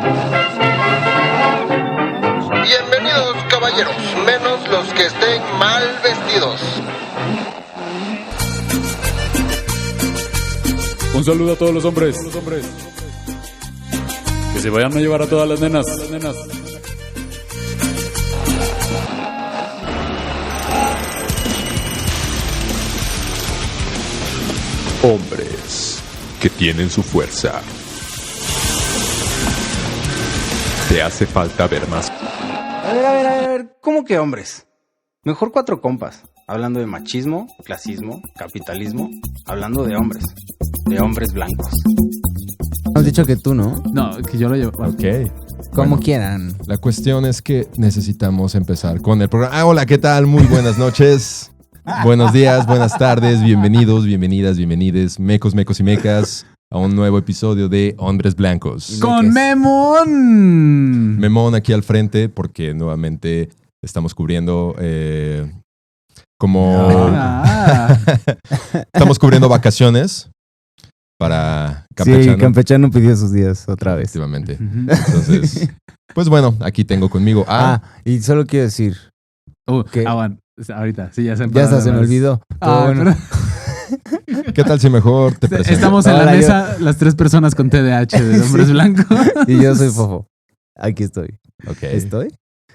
Bienvenidos, caballeros, menos los que estén mal vestidos. Un saludo a todos los hombres. Que se vayan a llevar a todas las nenas. Hombres que tienen su fuerza. Te hace falta ver más. A ver, ¿cómo que hombres? Mejor 4 compas, hablando de machismo, clasismo, capitalismo, hablando de hombres blancos. Has dicho que tú, ¿no? No, que yo lo llevo. Ok. Como quieran. La cuestión es que necesitamos empezar con el programa. Hola, ¿qué tal? Muy buenas noches. Buenos días, buenas tardes, bienvenidos, bienvenidas, bienvenides, mecos y mecas, a un nuevo episodio de Hombres Blancos. ¡Con Memón! Memón aquí al frente porque nuevamente estamos cubriendo estamos cubriendo vacaciones para Campechano. Sí, Campechano pidió sus días otra vez. Efectivamente. Entonces, pues bueno, aquí tengo conmigo y solo quiero decir que bueno, ahorita, sí, ya se me olvidó. Bueno. ¿Qué tal si mejor te presento? Estamos en la mesa, las 3 personas con TDAH de Hombres Blancos. Y yo soy Fofo. Aquí estoy. Ok. ¿Estoy?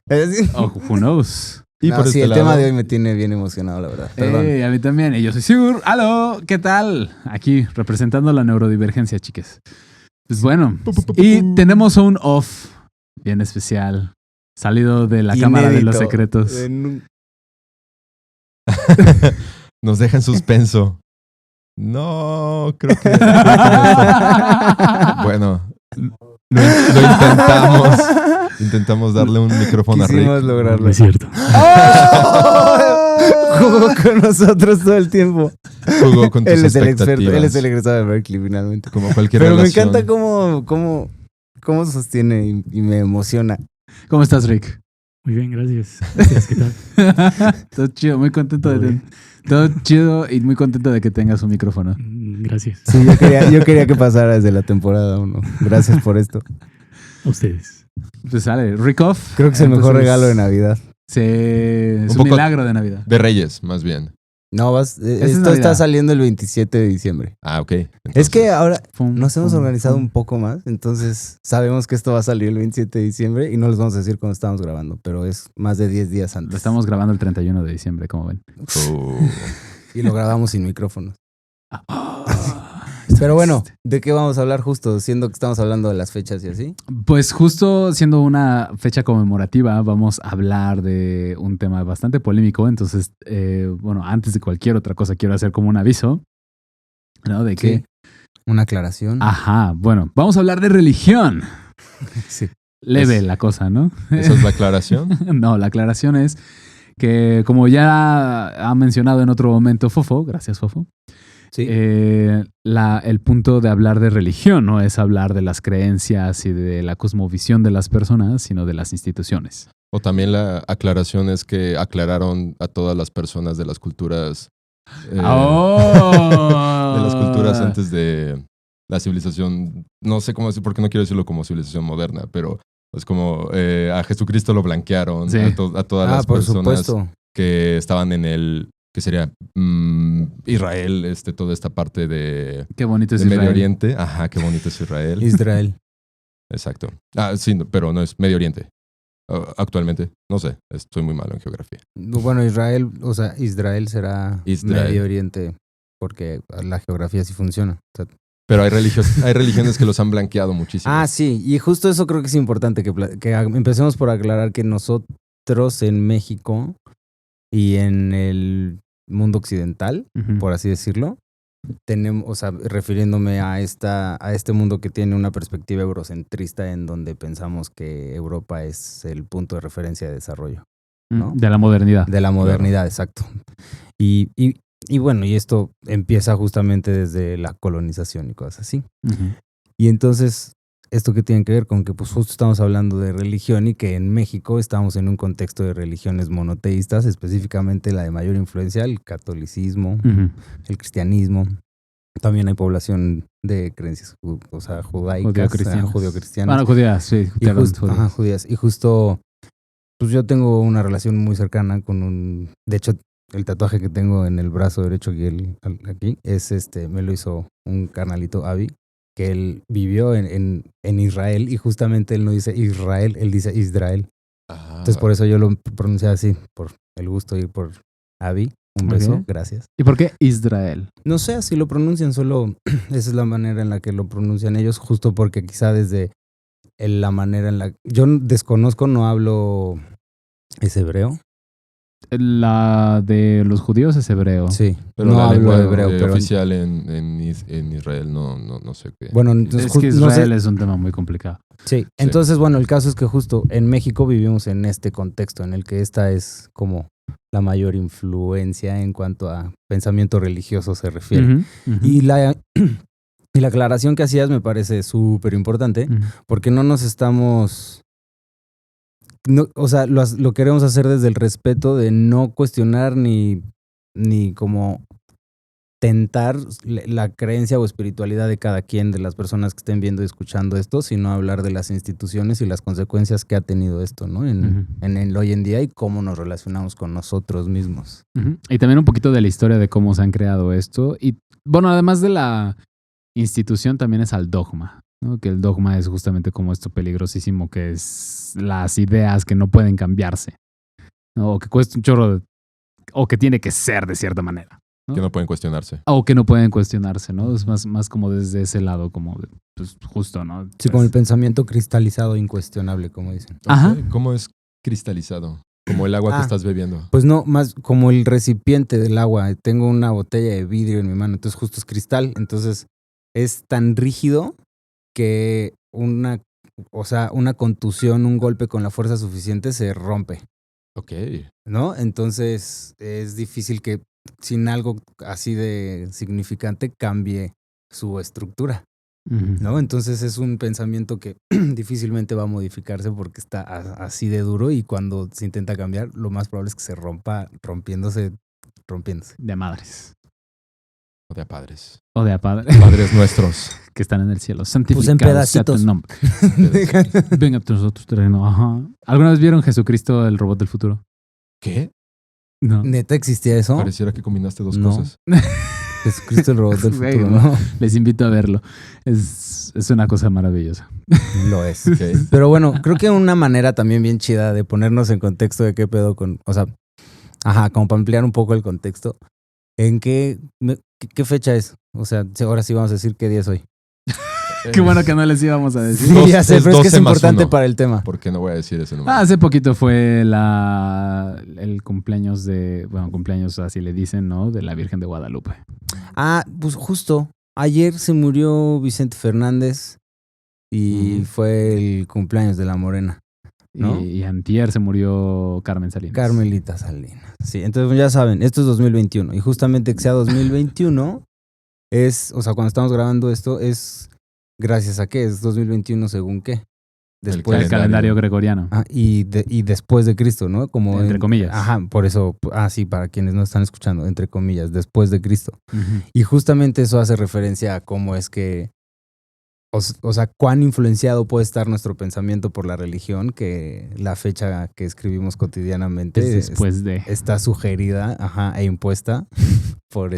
Who knows? Y por sí, este el lado, tema de hoy me tiene bien emocionado, la verdad. Perdón. A mí también. Y yo soy Sigur. ¡Aló! ¿Qué tal? Aquí, representando la neurodivergencia, chiques. Pues bueno. Y tenemos un off bien especial. Salido de la Cámara de los Secretos. nos deja en suspenso. No, creo que... Bueno, lo intentamos. Intentamos darle un micrófono a Rick. Quisimos lograrlo. No es cierto. Jugó con nosotros todo el tiempo. Jugó con tus Él es el experto. expectativas. Él es el egresado de Berkeley, finalmente. Como cualquier Pero relación. me encanta cómo sostiene y me emociona. ¿Cómo estás, Rick? Muy bien, gracias. ¿Qué tal? Todo chido, muy contento todo chido y muy contento de que tengas un micrófono. Gracias. Sí, yo quería que pasara desde la temporada 1. Gracias por esto. A ustedes. Pues sale, Rick Off. Creo que es el mejor regalo de Navidad. Es un poco milagro de Navidad. De Reyes, más bien. No, es esto Navidad. está saliendo el 27 de diciembre. Ah, ok. Es Entonces, que ahora nos hemos Pum, organizado pum. un poco más, entonces sabemos que esto va a salir el 27 de diciembre y no les vamos a decir cuándo estamos grabando, pero es más de 10 días antes. Lo estamos grabando el 31 de diciembre, como ven. Y lo grabamos sin micrófonos. Pero bueno, ¿de qué vamos a hablar justo? Siendo que estamos hablando de las fechas y así. Pues justo siendo una fecha conmemorativa, vamos a hablar de un tema bastante polémico. Entonces, bueno, antes de cualquier otra cosa, quiero hacer como un aviso, ¿no? De que... Sí. Una aclaración. Ajá, bueno, vamos a hablar de religión. Sí. Leve la cosa, ¿no? ¿esa es la aclaración? No, la aclaración es que, como ya ha mencionado en otro momento Fofo, gracias Fofo, Sí. el punto de hablar de religión no es hablar de las creencias y de la cosmovisión de las personas, sino de las instituciones. O también la aclaración es que aclararon a todas las personas de las culturas... de las culturas antes de la civilización, no sé cómo decir, porque no quiero decirlo como civilización moderna, pero es como a Jesucristo lo blanquearon, Sí. a todas las por personas supuesto. que estaban en el, que sería Israel, toda esta parte de Qué bonito es Medio Israel. Oriente. Ajá, qué bonito es Israel. Israel. Exacto. Sí, pero no es Medio Oriente. Actualmente, no sé, estoy muy malo en geografía. Bueno, Israel será Israel. Medio Oriente porque la geografía sí funciona. O sea, Pero hay religiones que los han blanqueado muchísimo. sí, y justo eso creo que es importante que empecemos por aclarar que nosotros en México y en el mundo occidental, Ujú. por así decirlo, tenemos, refiriéndome a este mundo que tiene una perspectiva eurocentrista en donde pensamos que Europa es el punto de referencia de desarrollo, ¿no? De la modernidad. De la modernidad, exacto. Y bueno, y esto empieza justamente desde la colonización y cosas así. Ujú. Y entonces, ¿esto qué tiene que ver con que pues justo estamos hablando de religión y que en México estamos en un contexto de religiones monoteístas, específicamente la de mayor influencia, el catolicismo, Ujú. el cristianismo, también hay población de creencias, o sea, judaicas, Judio-cristianas. judio-cristianas. Bueno, judías, sí. Y ajá, judías. Y justo, pues yo tengo una relación muy cercana con un... De hecho, el tatuaje que tengo en el brazo derecho aquí es me lo hizo un carnalito, Avi, que él vivió en Israel y justamente él no dice Israel, él dice Israel. Entonces por eso yo lo pronuncié así, por el gusto de ir por Avi. Un beso, Ok. gracias. ¿Y por qué Israel? No sé, así lo pronuncian, solo esa es la manera en la que lo pronuncian ellos, justo porque quizá desde la manera en la... Yo desconozco, no hablo... ¿Es hebreo? La de los judíos es hebreo. Sí, Pero no la hablo lengua hebreo, pero... oficial en Israel no sé qué. Bueno, entonces Es que no sé- Israel es un tema muy complicado. Sí, entonces bueno, el caso es que justo en México vivimos en este contexto en el que esta es como la mayor influencia en cuanto a pensamiento religioso se refiere. Ujú, ujú. Y la aclaración que hacías me parece súper importante Ujú. porque no nos estamos... No, o sea, lo queremos hacer desde el respeto de no cuestionar ni como tentar la creencia o espiritualidad de cada quien, de las personas que estén viendo y escuchando esto, sino hablar de las instituciones y las consecuencias que ha tenido esto, ¿no? En el hoy en día y cómo nos relacionamos con nosotros mismos. Ujú. Y también un poquito de la historia de cómo se han creado esto. Y bueno, además de la institución, también es al dogma, ¿no? Que el dogma es justamente como esto peligrosísimo que es las ideas que no pueden cambiarse, ¿no? O que cuesta un chorro, o que tiene que ser de cierta manera. Que no pueden cuestionarse. O que no pueden cuestionarse, ¿no? Es más como desde ese lado, como pues justo, ¿no? Sí, como el pensamiento cristalizado incuestionable, como dicen. Ajá. Ok, ¿cómo es cristalizado? Como el agua que estás bebiendo. Pues no, más como el recipiente del agua. Tengo una botella de vidrio en mi mano, entonces justo es cristal. Entonces es tan rígido que una contusión, un golpe con la fuerza suficiente se rompe, Ok. ¿no? Entonces es difícil que sin algo así de significante cambie su estructura, Ujú. ¿no? Entonces es un pensamiento que difícilmente va a modificarse porque está así de duro y cuando se intenta cambiar, lo más probable es que se rompa rompiéndose. De madres. O de a padres. O de a padres Padres nuestros. que están en el cielo. Santificado Pues en sea tu pedacitos. nombre. Venga a nosotros terreno. Ajá. ¿Alguna vez vieron Jesucristo, el robot del futuro? ¿Qué? No. ¿Neta existía eso? Pareciera que combinaste dos No. cosas. Jesucristo el robot del Güey, futuro, no. ¿no? Les invito a verlo. Es una cosa maravillosa. Lo es. Ok. Pero bueno, creo que una manera también bien chida de ponernos en contexto de qué pedo con... O sea, como para ampliar un poco el contexto. ¿En qué fecha es? O sea, ahora sí vamos a decir qué día es hoy. Qué bueno que no les íbamos a decir. Sí, ya sé, es pero es que es 12 más importante 1. para el tema. ¿Por qué no voy a decir ese número? Hace poquito fue el cumpleaños cumpleaños así le dicen, ¿no? De la Virgen de Guadalupe. Pues justo. Ayer se murió Vicente Fernández y fue el cumpleaños de la Morena, ¿no? Y antier se murió Carmen Salinas. Carmelita Salinas. Sí, entonces ya saben, esto es 2021. Y justamente que sea 2021 es, o sea, cuando estamos grabando esto es gracias a qué, es 2021 según qué. Después El calendario gregoriano. y después de Cristo, ¿no? Como Entre comillas. Ajá, por eso, sí, para quienes no están escuchando, entre comillas, después de Cristo. Ujú. Y justamente eso hace referencia a cómo es que, o sea, cuán influenciado puede estar nuestro pensamiento por la religión, que la fecha que escribimos cotidianamente Es después de. está sugerida, e impuesta por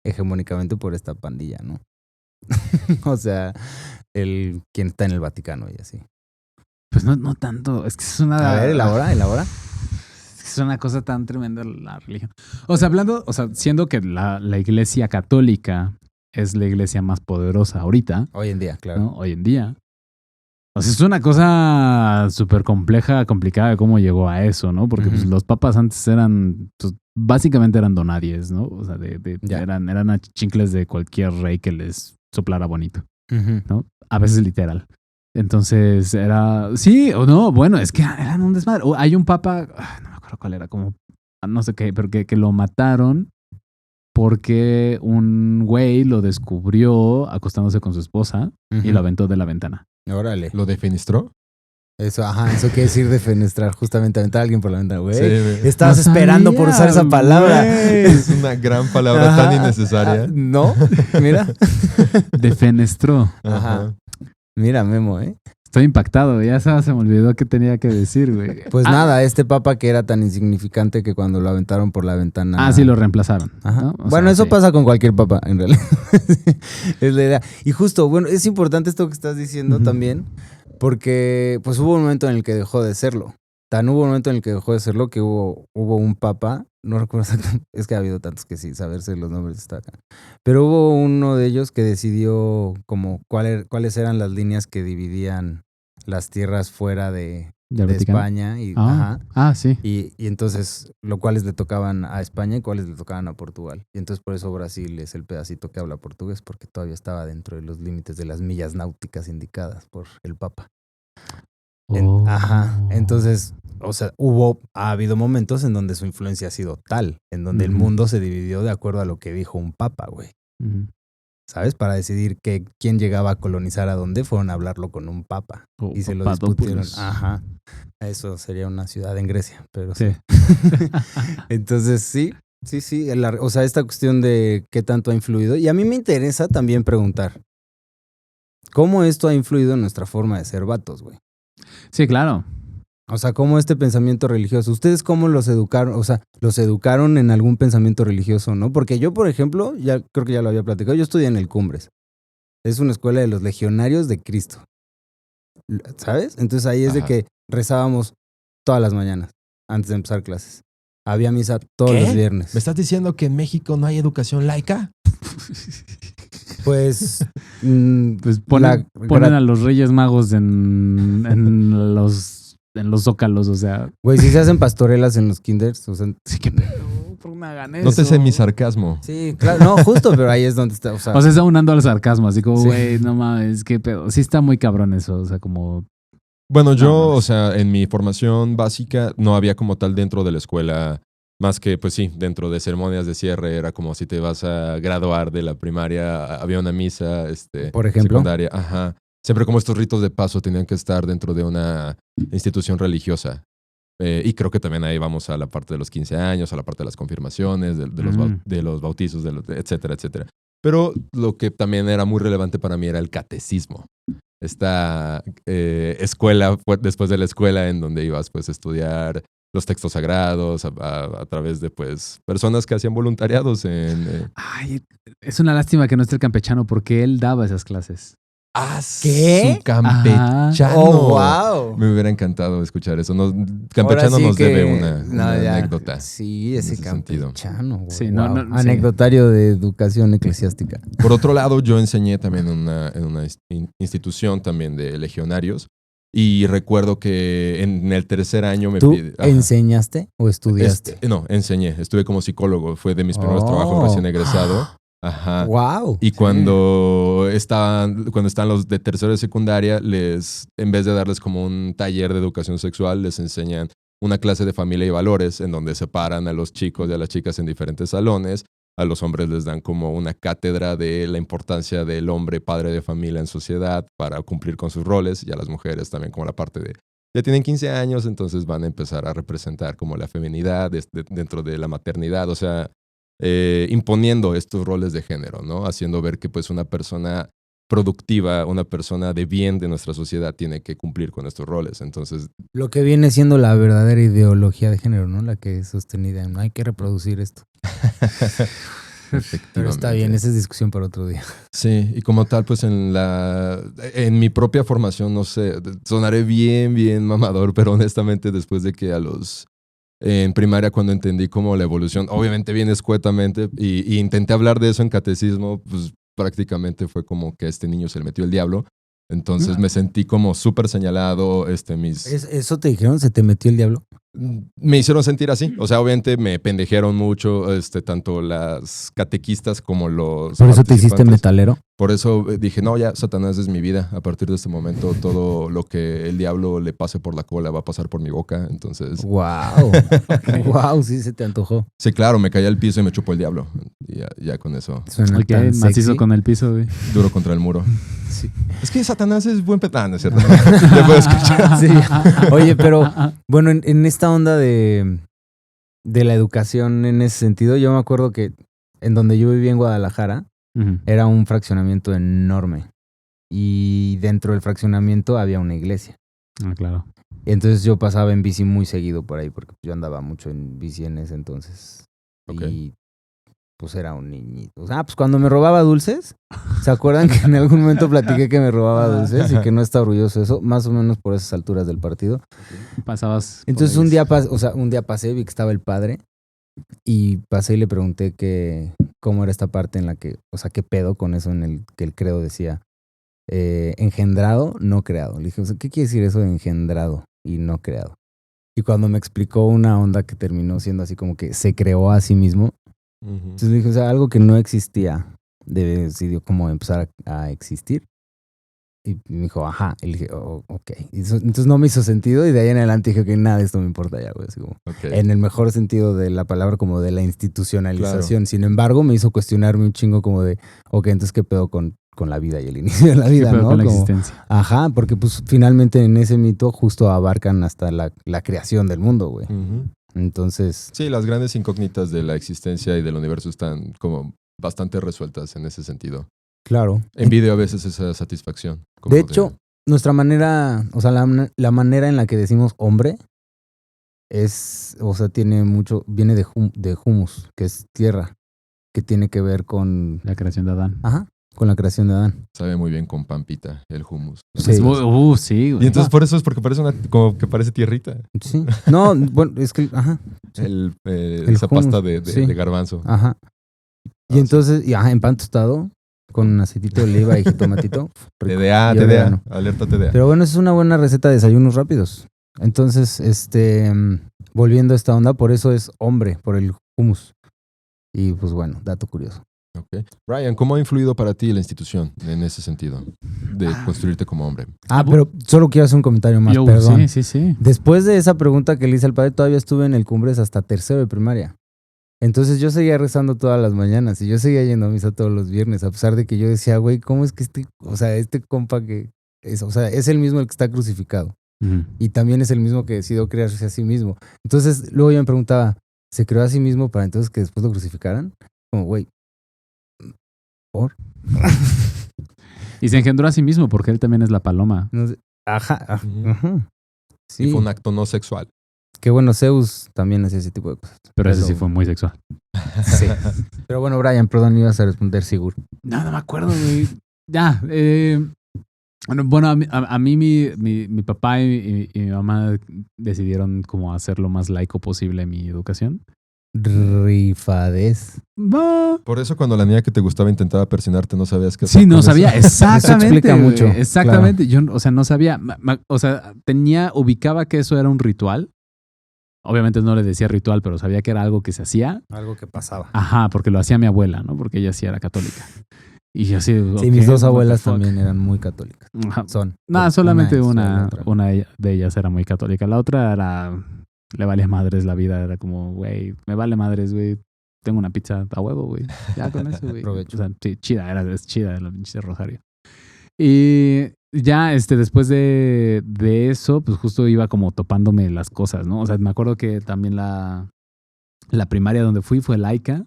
hegemónicamente por esta pandilla, ¿no? O sea, quien está en el Vaticano y así. Pues no tanto. Es que es una. A ver, elabora. Es una cosa tan tremenda la religión. O sea, siendo que la iglesia católica es la iglesia más poderosa ahorita, Hoy en día, claro. ¿no? Hoy en día. O sea, es una cosa súper complicada de cómo llegó a eso, ¿no? Porque pues, los papas antes básicamente eran donadies, ¿no? O sea, Ya. eran achichincles de cualquier rey que les soplara bonito, Ujú. ¿no? A veces literal. Entonces era, sí o no, bueno, es que eran un desmadre. Hay un papa, no me acuerdo cuál era, como, no sé qué, pero que lo mataron porque un güey lo descubrió acostándose con su esposa y Ujú. lo aventó de la ventana. Órale. ¿Lo defenestró? Eso, eso quiere decir defenestrar, justamente aventar a alguien por la ventana, güey. Sí, güey. Estabas esperando por usar esa palabra. Es una gran palabra tan innecesaria. No, mira. Defenestró. Ajá. Mira, Memo, Estoy impactado, ya se me olvidó qué tenía que decir, güey. Pues nada, este papa que era tan insignificante que cuando lo aventaron por la ventana... Sí, lo reemplazaron. Ajá. ¿no? Bueno, eso pasa con cualquier papa, en realidad. Es la idea. Y justo, bueno, es importante esto que estás diciendo también, porque pues hubo un momento en el que dejó de serlo. Hubo un momento en el que dejó de serlo que hubo un papa, no recuerdo exactamente, es que ha habido tantos que sí, saberse los nombres está acá. Pero hubo uno de ellos que decidió como cuáles eran las líneas que dividían las tierras fuera de España. Sí. Y entonces, cuáles le tocaban a España y cuáles le tocaban a Portugal. Y entonces por eso Brasil es el pedacito que habla portugués, porque todavía estaba dentro de los límites de las millas náuticas indicadas por el Papa. Entonces, o sea, ha habido momentos en donde su influencia ha sido tal, en donde el mundo se dividió de acuerdo a lo que dijo un papa, güey. ¿Sabes? Para decidir quién llegaba a colonizar a dónde, fueron a hablarlo con un papa. Y se lo discutieron. Eso sería una ciudad en Grecia, pero sí. Entonces, sí. O sea, esta cuestión de qué tanto ha influido. Y a mí me interesa también preguntar, ¿cómo esto ha influido en nuestra forma de ser vatos, güey? Sí, claro. O sea, ¿cómo este pensamiento religioso? ¿Ustedes cómo los educaron? O sea, ¿los educaron en algún pensamiento religioso, no? Porque yo, por ejemplo, creo que ya lo había platicado, yo estudié en el Cumbres. Es una escuela de los legionarios de Cristo. ¿Sabes? Entonces ahí es de que rezábamos todas las mañanas antes de empezar clases. Había misa todos los viernes. ¿Me estás diciendo que en México no hay educación laica? Pues ponen a los Reyes Magos en los zócalos, o sea. Güey, si se hacen pastorelas en los kinders, o sea. Sí, qué pedo, ¿por qué me hagan eso? No te sé mi sarcasmo. Sí, claro, no, justo, pero ahí es donde está, o sea. O sea, está unando al sarcasmo, así como, güey, no mames, qué pedo. Sí está muy cabrón eso, o sea, como... Bueno, o sea, en mi formación básica no había como tal dentro de la escuela, más que, pues sí, dentro de ceremonias de cierre, era como si te vas a graduar de la primaria, había una misa, por ejemplo, secundaria, Siempre como estos ritos de paso tenían que estar dentro de una institución religiosa. Y creo que también ahí vamos a la parte de los 15 años, a la parte de las confirmaciones, de los bautizos, etcétera, etcétera. Pero lo que también era muy relevante para mí era el catecismo. Esta escuela, después de la escuela, en donde ibas pues a estudiar los textos sagrados a través de pues personas que hacían voluntariados en... Ay, es una lástima que no esté el campechano porque él daba esas clases. ¿Qué? Su campechano. Oh, wow. Me hubiera encantado escuchar eso. Campechano nos debe una anécdota. Sí, ese campechano. Güey. Sí, anecdotario de educación eclesiástica. Por otro lado, yo enseñé también en una institución también de legionarios. Y recuerdo que en el tercer año me ¿Tú enseñaste o estudiaste? No, enseñé. Estuve como psicólogo. Fue de mis primeros trabajos recién egresado. Ajá. Wow. Y cuando están los de tercero de secundaria, en vez de darles como un taller de educación sexual, les enseñan una clase de familia y valores en donde separan a los chicos y a las chicas en diferentes salones. A los hombres les dan como una cátedra de la importancia del hombre padre de familia en sociedad para cumplir con sus roles, y a las mujeres también como la parte de ya tienen 15 años, entonces van a empezar a representar como la feminidad dentro de la maternidad, o sea, imponiendo estos roles de género, ¿no? Haciendo ver que pues una persona productiva, una persona de bien de nuestra sociedad tiene que cumplir con estos roles. Entonces, lo que viene siendo la verdadera ideología de género, ¿no? La que es sostenida, no hay que reproducir esto. Pero está bien, esa es discusión para otro día. Sí, y como tal, pues en mi propia formación, no sé, sonaré bien mamador, pero honestamente después de que en primaria, cuando entendí como la evolución, obviamente bien escuetamente, y intenté hablar de eso en catecismo, pues prácticamente fue como que a este niño se le metió el diablo. Entonces me sentí como súper señalado. ¿Eso te dijeron? ¿Se te metió el diablo? Me hicieron sentir así. O sea, obviamente me pendejearon mucho, tanto las catequistas como los... ¿Por eso te hiciste metalero? Por eso dije, no, ya Satanás es mi vida. A partir de este momento, todo lo que el diablo le pase por la cola va a pasar por mi boca. Entonces, Wow. Wow, sí se te antojó. sí, claro, me caí al piso y me chupó el diablo. Y ya con eso, Suena Ok, tan macizo sexy. con el piso, güey. duro contra el muro. Sí. Es que Satanás es buen Ah, no es cierto. Ya puedo escuchar. Sí. Oye, pero bueno, en esta onda de la educación en ese sentido, yo me acuerdo que en donde yo vivía en Guadalajara, Ujú. era un fraccionamiento enorme. Y dentro del fraccionamiento había una iglesia. Ah, claro. Entonces yo pasaba en bici muy seguido por ahí, porque yo andaba mucho en bici en ese entonces. Ok. Y pues era un niñito. O sea, pues cuando me robaba dulces, ¿se acuerdan que en algún momento platiqué que me robaba dulces y que no está orgulloso de eso? Más o menos por esas alturas del partido. Pasabas. por Entonces ahí. un día pasé, vi que estaba el padre y pasé y le pregunté cómo era esta parte en la que, o sea, qué pedo con eso en el que el credo decía engendrado, no creado. Le dije, o sea, ¿qué quiere decir eso de engendrado y no creado? Y cuando me explicó una onda que terminó siendo así como que se creó a sí mismo, Ujú. entonces le dije, o sea, algo que no existía decidió como empezar a existir. Y me dijo, ajá. Y le dije, oh, ok. Y entonces no me hizo sentido y de ahí en adelante dije que nada de esto me importa ya, güey. Así como, Ok. en el mejor sentido de la palabra, como de la institucionalización. Sin embargo, me hizo cuestionarme un chingo como de, ok, entonces qué pedo con la vida y el inicio de la ¿Qué vida, pedo ¿no? con la Como- existencia? Ajá, porque pues finalmente en ese mito justo abarcan hasta la creación del mundo, güey. Ujú. Entonces, Sí, las grandes incógnitas de la existencia y del universo están como bastante resueltas en ese sentido. claro. Envidio a veces esa satisfacción. como De hecho, nuestra manera, o sea, la manera en la que decimos hombre es, o sea, tiene mucho, viene de humus, que es tierra, que tiene que ver con, La creación de Adán. ajá, con la creación de Adán. sabe muy bien con pampita, el hummus. Sí. Es sí, güey. Y entonces por eso es porque parece como que parece tierrita. Sí. No, bueno, es que, ajá, sí. El, El esa hummus, pasta de sí. garbanzo. Ajá. Y Ah, entonces, y ajá, en pan tostado, con aceitito de oliva y jitomatito. rico. TDA, Y TDA. orégano. Alerta TDA. Pero bueno, es una buena receta de desayunos rápidos. Entonces, volviendo a esta onda, por eso es hombre, por el hummus. Y pues bueno, dato curioso. Ok. Brian, ¿cómo ha influido para ti la institución en ese sentido de construirte como hombre? Pero solo quiero hacer un comentario más, Yo, perdón. Sí. Después de esa pregunta que le hice al padre, todavía estuve en el Cumbres hasta tercero de primaria. Entonces yo seguía rezando todas las mañanas y yo seguía yendo a misa todos los viernes, a pesar de que yo decía, güey, ¿cómo es que este compa que es, o sea, es el mismo el que está crucificado Ujú. y también es el mismo que decidió crearse a sí mismo? Entonces luego yo me preguntaba, ¿se creó a sí mismo para entonces que después lo crucificaran? Como, güey, ¿por? Y se engendró a sí mismo porque él también es la paloma. No sé. Ajá. Ujú. Ajá. Y Sí, fue un acto no sexual. qué bueno, Zeus también hacía ese tipo de cosas. Pero ese sí fue muy sexual. Sí. Pero bueno, Brian, perdón, ibas a responder seguro. No me acuerdo, güey. Ya. Bueno, a mí mi papá y mi mamá decidieron como hacer lo más laico posible mi educación. Rifadez. Va. Por eso cuando la niña que te gustaba intentaba persinarte, no sabías qué hacer Sí, no con eso. sabía. Exactamente. explica güey, mucho, Exactamente. Yo, o sea, no sabía. O sea, ubicaba que eso era un ritual. Obviamente no le decía ritual, pero sabía que era algo que se hacía. Algo que pasaba. Ajá, porque lo hacía mi abuela, ¿no? Porque ella sí era católica. Y yo así. Sí, ok, mis dos what the abuelas fuck. también eran muy católicas. Ajá. Son. No, solamente es la una otra. de ellas era muy católica. La otra era. Le valía madres la vida. Era como, güey, me vale madres, güey. Tengo una pizza a huevo, güey. Ya con eso, güey. Provecho. O sea, sí, es chida la pinche Rosario. Y ya, después de eso, pues justo iba como topándome las cosas, ¿no? O sea, me acuerdo que también la primaria donde fue laica.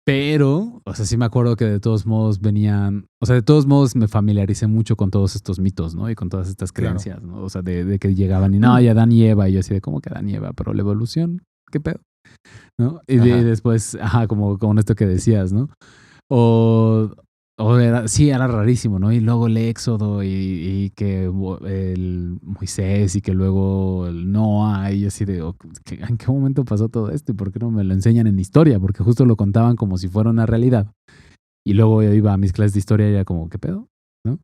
Pero, o sea, sí me acuerdo que de todos modos venían, o sea, de todos modos me familiaricé mucho con todos estos mitos, ¿no? Y con todas estas Claro. creencias, ¿no? O sea, de que llegaban y no, y Adán y Eva, y yo así de, ¿cómo que Adán y Eva? Pero la evolución, ¿qué pedo? ¿No? Y Ajá. después, como con esto que decías, ¿no? Era rarísimo, ¿no? Y luego el Éxodo y que el Moisés y que luego el Noah y yo así de, ¿en qué momento pasó todo esto? ¿Y por qué no me lo enseñan en historia? Porque justo lo contaban como si fuera una realidad. Y luego yo iba a mis clases de historia y era como, ¿qué pedo? ¿No?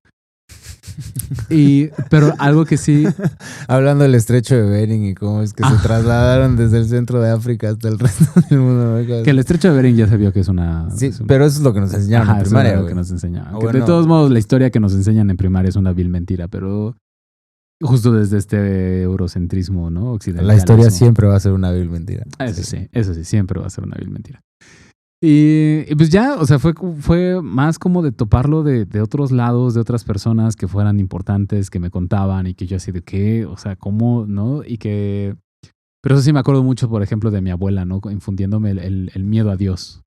Pero algo que sí, Hablando del estrecho de Bering y cómo es que se trasladaron desde el centro de África hasta el resto del mundo. ¿No? que el estrecho de Bering ya se vio que es una... Sí, es un- pero eso es lo que nos enseñaron Ajá, en eso primaria, era lo güey. que nos enseñaban. Ah, Que de bueno. todos modos, la historia que nos enseñan en primaria es una vil mentira, pero justo desde este eurocentrismo, ¿no? Occidental. La historia siempre va a ser una vil mentira. Eso sí, siempre va a ser una vil mentira. Y pues ya, o sea, fue más como de toparlo de otros lados, de otras personas que fueran importantes, que me contaban y que yo así de qué, o sea, cómo, ¿no? Y que... Pero eso sí me acuerdo mucho, por ejemplo, de mi abuela, ¿no? Infundiéndome el miedo a Dios.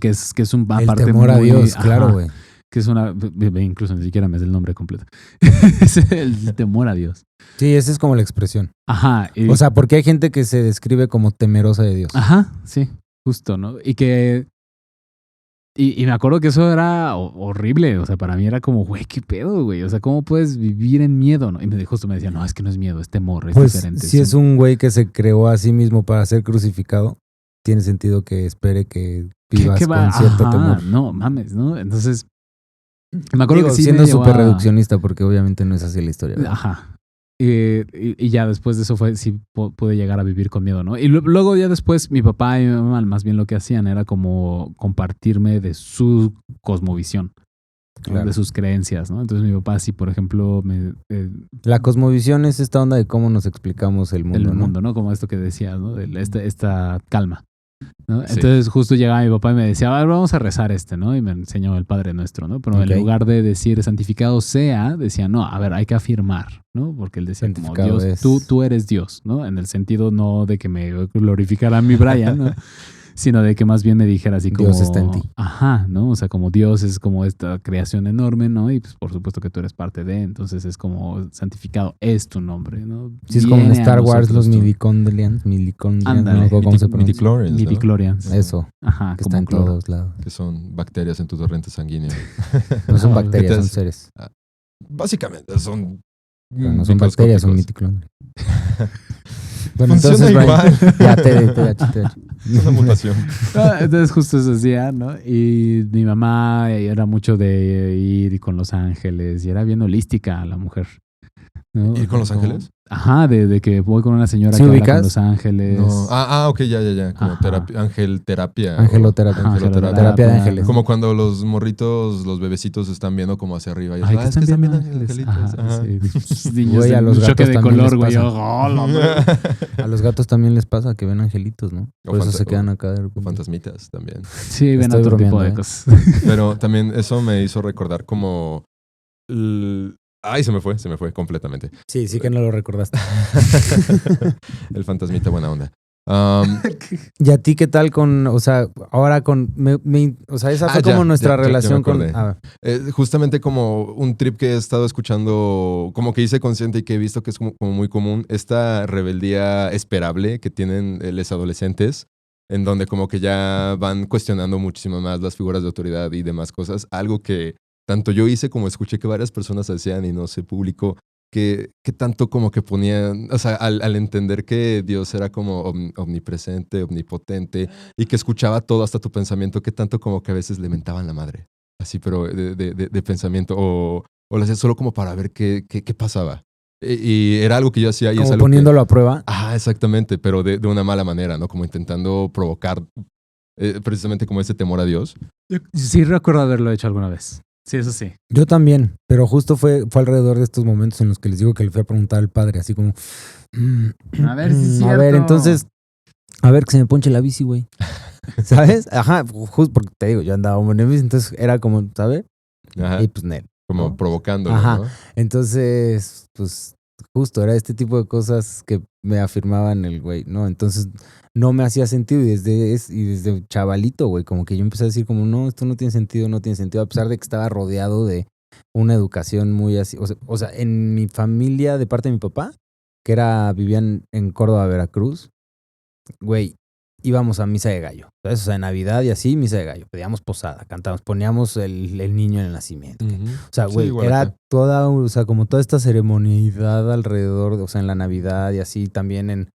Que es un El parte temor a muy... Dios, ajá, claro, güey. que es una... Incluso ni siquiera me sé el nombre completo. Es el temor a Dios. Sí, esa es como la expresión. Ajá. O sea, porque hay gente que se describe como temerosa de Dios. Ajá, sí, justo, ¿no? Y que... Y me acuerdo que eso era horrible. O sea, para mí era como, güey, qué pedo, güey. O sea, ¿cómo puedes vivir en miedo? ¿No? Y justo me decía, no, es que no es miedo, es temor, es Pues diferente. si es un güey que se creó a sí mismo para ser crucificado, tiene sentido que espere que vivas con cierto Ajá, temor. no, mames, ¿no? Entonces, me acuerdo Digo, que sí siendo me llevó súper a- reduccionista, porque obviamente no es así la historia. ¿verdad? Ajá. Y ya después de eso sí pude llegar a vivir con miedo, ¿no? Y luego ya después mi papá y mi mamá más bien lo que hacían era como compartirme de su cosmovisión, ¿no? Claro. De sus creencias, ¿no? Entonces mi papá sí, por ejemplo, La cosmovisión es esta onda de cómo nos explicamos el mundo, el ¿no? mundo, ¿no? Como esto que decías, ¿no? Esta calma. ¿no? Sí. Entonces justo llegaba mi papá y me decía, a ver, vamos a rezar ¿no? Y me enseñó el Padre Nuestro, ¿no? Pero Ok. en lugar de decir santificado sea, decía, no, a ver, hay que afirmar, ¿no? Porque él decía como Santificado Dios, es- tú eres Dios, ¿no? En el sentido no de que me glorificara a mi Brian, ¿no? Sino de que más bien me dijera así como... Dios está en ti. Ajá, ¿no? O sea, como Dios es como esta creación enorme, ¿no? Y pues por supuesto que tú eres parte de, entonces es como santificado es tu nombre, ¿no? Sí, es como en Viene a Star Wars nosotros los tu- midichlorians, no Ándale, me acuerdo cómo se pronuncia. Midichlorians, ¿no? midichlorians. Eso, Ajá, que como está en cloro. todos lados. Que son bacterias en tu torrente sanguíneo. No son Ah, bacterias, son entonces- seres. Básicamente son... Pero no son bacterias, son microscópicos. midichlorians. Bueno, Funciona entonces, Brian, igual. ya te Es una mutación. Ah, entonces justo eso hacía, ¿no? Y mi mamá era mucho de ir con los ángeles y era bien holística la mujer. ¿no? ¿Ir con los Como- ángeles? Ajá, de que voy con una señora ¿Sí que habla ubicas? con los ángeles. No. Ok, ya. Como Ajá. ángel terapia. Angeloterapia. Ajá, Angeloterapia. Terapia de ángeles. Como cuando los morritos, los bebecitos están viendo como hacia arriba. Y Ay, es, que es que están viendo ángeles. angelitos. Ajá, Ajá. sí. Niños Güey, a de los un choque gatos de también color, les güey. pasa. Oh, la madre. A los gatos también les pasa que ven angelitos, ¿no? O Por eso fanta- se quedan o- acá de O repente. fantasmitas también. Sí, ven Estoy otro tipo bromeando, de ¿eh? cosas. Pero también eso me hizo recordar como... Ay, se me fue completamente. Sí, sí que no lo recordaste. El fantasmita buena onda. ¿Y a ti qué tal con, o sea, ahora con, o sea, esa fue como nuestra ya relación me con... acordé. Justamente como un trip que he estado escuchando, como que hice consciente y que he visto que es como muy común, esta rebeldía esperable que tienen los adolescentes, en donde como que ya van cuestionando muchísimo más las figuras de autoridad y demás cosas, algo que tanto yo hice como escuché que varias personas hacían y no se publicó, que tanto como que ponían, o sea, al entender que Dios era como omnipresente, omnipotente, y que escuchaba todo hasta tu pensamiento, que tanto como que a veces le mentaban la madre, así, pero de pensamiento, o lo hacía solo como para ver qué pasaba. Y era algo que yo hacía y es Como algo poniéndolo a prueba. exactamente, pero de una mala manera, ¿no? Como intentando provocar precisamente como ese temor a Dios. Sí recuerdo haberlo hecho alguna vez. Sí, eso sí. Yo también, pero justo fue alrededor de estos momentos en los que les digo que le fui a preguntar al padre, así como... A ver si es A ver, cierto. entonces, a ver que se me ponche la bici, güey. ¿Sabes? Ajá, justo porque te digo, yo andaba en bici, entonces era como, ¿sabes? Ajá, Y pues, Nel. como ¿no? provocándolo, Ajá. ¿no? Entonces, pues, justo era este tipo de cosas que me afirmaban el güey, ¿no? Entonces, no me hacía sentido y desde chavalito, güey, como que yo empecé a decir como, no, esto no tiene sentido, a pesar de que estaba rodeado de una educación muy así, o sea, en mi familia, de parte de mi papá, que vivían en Córdoba, Veracruz, güey, íbamos a misa de gallo, ¿sabes? O sea, en Navidad y así, misa de gallo, pedíamos posada, cantábamos, poníamos el niño en el nacimiento. Ujú. O sea, Sí, güey, igual era acá. toda, o sea, como toda esta ceremonialidad alrededor, o sea, en la Navidad y así también en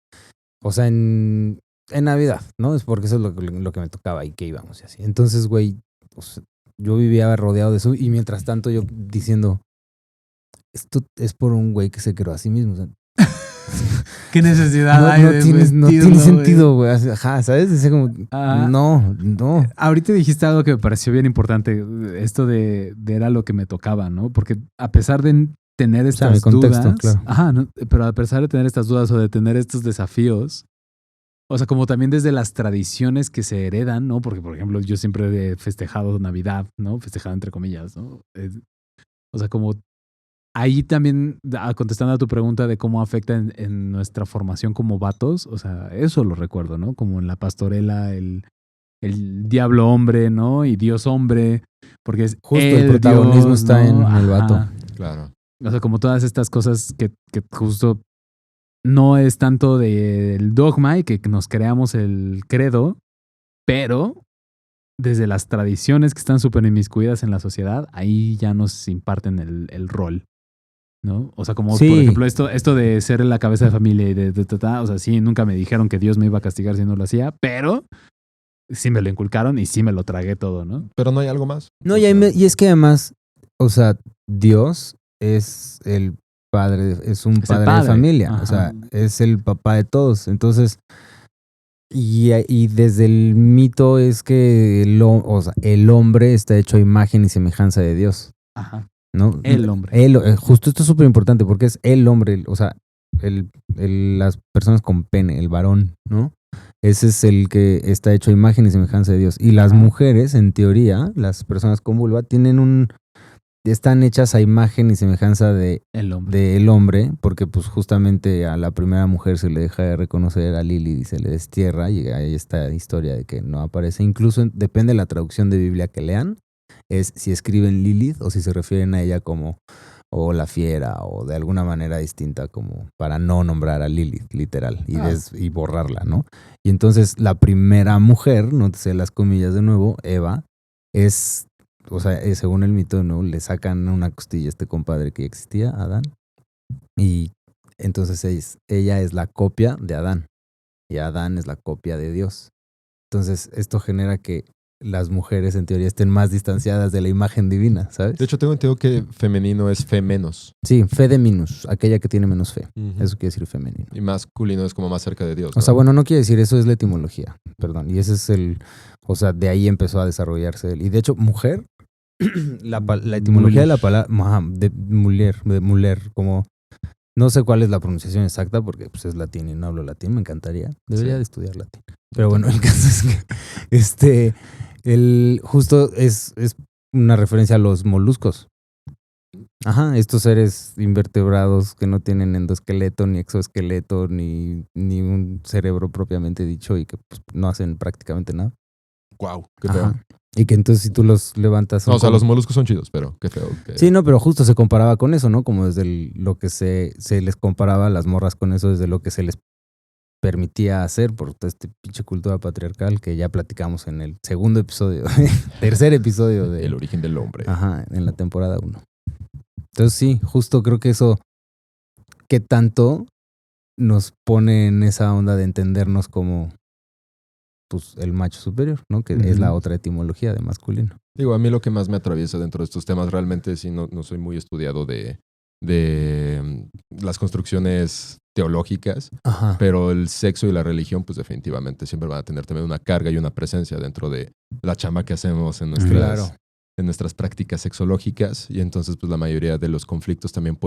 Navidad, ¿no? Es porque eso es lo que me tocaba y que íbamos y así. Entonces, güey, pues, yo vivía rodeado de eso y mientras tanto yo diciendo, esto es por un güey que se creó a sí mismo. O sea, ¿Qué necesidad no, hay de no tiene vestirlo, sentido, güey. Ajá, ¿sabes? Es como, Ajá. no. Ahorita dijiste algo que me pareció bien importante, esto de era lo que me tocaba, ¿no? Porque a pesar de tener O sea, estas mi contexto, dudas, claro. ajá, ¿no? Pero a pesar de tener estas dudas o de tener estos desafíos, o sea, como también desde las tradiciones que se heredan, ¿no? Porque, por ejemplo, yo siempre he festejado Navidad, ¿no? Festejado entre comillas, ¿no? O sea, como ahí también, contestando a tu pregunta de cómo afecta en nuestra formación como vatos, o sea, eso lo recuerdo, ¿no? Como en la pastorela, el diablo hombre, ¿no? Y Dios hombre, porque es Justo el protagonismo Dios, está ¿no? en el vato. Ajá. Claro. O sea, como todas estas cosas que justo no es tanto del dogma y que nos creamos el credo, pero desde las tradiciones que están súper inmiscuidas en la sociedad, ahí ya nos imparten el rol, ¿no? O sea, como Sí. por ejemplo esto de ser la cabeza de familia y o sea, sí, nunca me dijeron que Dios me iba a castigar si no lo hacía, pero sí me lo inculcaron y sí me lo tragué todo, ¿no? Pero no hay algo más. No, O y, sea, y es que además, o sea, Dios es el padre, es un Es el padre de padre. familia. Ajá. O sea, es el papá de todos. Entonces, y desde el mito es que el hombre está hecho a imagen y semejanza de Dios, Ajá. ¿no? El hombre. Justo esto es súper importante porque es el hombre, o sea, las personas con pene, el varón, ¿no? Ese es el que está hecho a imagen y semejanza de Dios. Y las Ajá. mujeres, en teoría, las personas con vulva, están hechas a imagen y semejanza del hombre, porque pues justamente a la primera mujer se le deja de reconocer, a Lilith y se le destierra, y hay esta historia de que no aparece. Incluso depende de la traducción de Biblia que lean, es si escriben Lilith o si se refieren a ella como o la fiera o de alguna manera distinta, como para no nombrar a Lilith, literal, y borrarla, ¿no? Y entonces la primera mujer, no sé las comillas de nuevo, Eva, es, o sea, según el mito de nuevo, le sacan una costilla a este compadre que ya existía, Adán, y entonces ella es la copia de Adán, y Adán es la copia de Dios. Entonces esto genera que las mujeres en teoría estén más distanciadas de la imagen divina, ¿sabes? De hecho, tengo entendido que femenino es fe menos. Sí, fe de minus, aquella que tiene menos fe. Ujú. Eso quiere decir femenino. Y masculino es como más cerca de Dios. O sea, bueno, no quiere decir eso, es la etimología, perdón. Y ese es o sea, de ahí empezó a desarrollarse. Y de hecho, mujer, la etimología de la palabra, de muller, como, no sé cuál es la pronunciación exacta porque pues, es latín y no hablo latín, me encantaría. Debería de estudiar latín. Pero bueno, el caso es que justo es una referencia a los moluscos. Ajá, estos seres invertebrados que no tienen endoesqueleto, ni exoesqueleto, ni un cerebro propiamente dicho y que pues, no hacen prácticamente nada. Wow, qué feo. Ajá. Y que entonces si tú los levantas... No, o sea, los moluscos son chidos, pero qué feo. Sí, no, pero justo se comparaba con eso, ¿no? Como desde lo que se les comparaba a las morras con eso, desde lo que se les permitía hacer por toda esta pinche cultura patriarcal que ya platicamos en el tercer episodio de... El origen del hombre. Ajá, en la temporada 1. Entonces sí, justo creo que eso, ¿qué tanto nos pone en esa onda de entendernos como pues el macho superior, ¿no? Que es la otra etimología de masculino. Digo, a mí lo que más me atraviesa dentro de estos temas realmente sí no soy muy estudiado de las construcciones teológicas, Ajá. pero el sexo y la religión pues definitivamente siempre van a tener también una carga y una presencia dentro de la chamba que hacemos en nuestras prácticas sexológicas, y entonces pues la mayoría de los conflictos también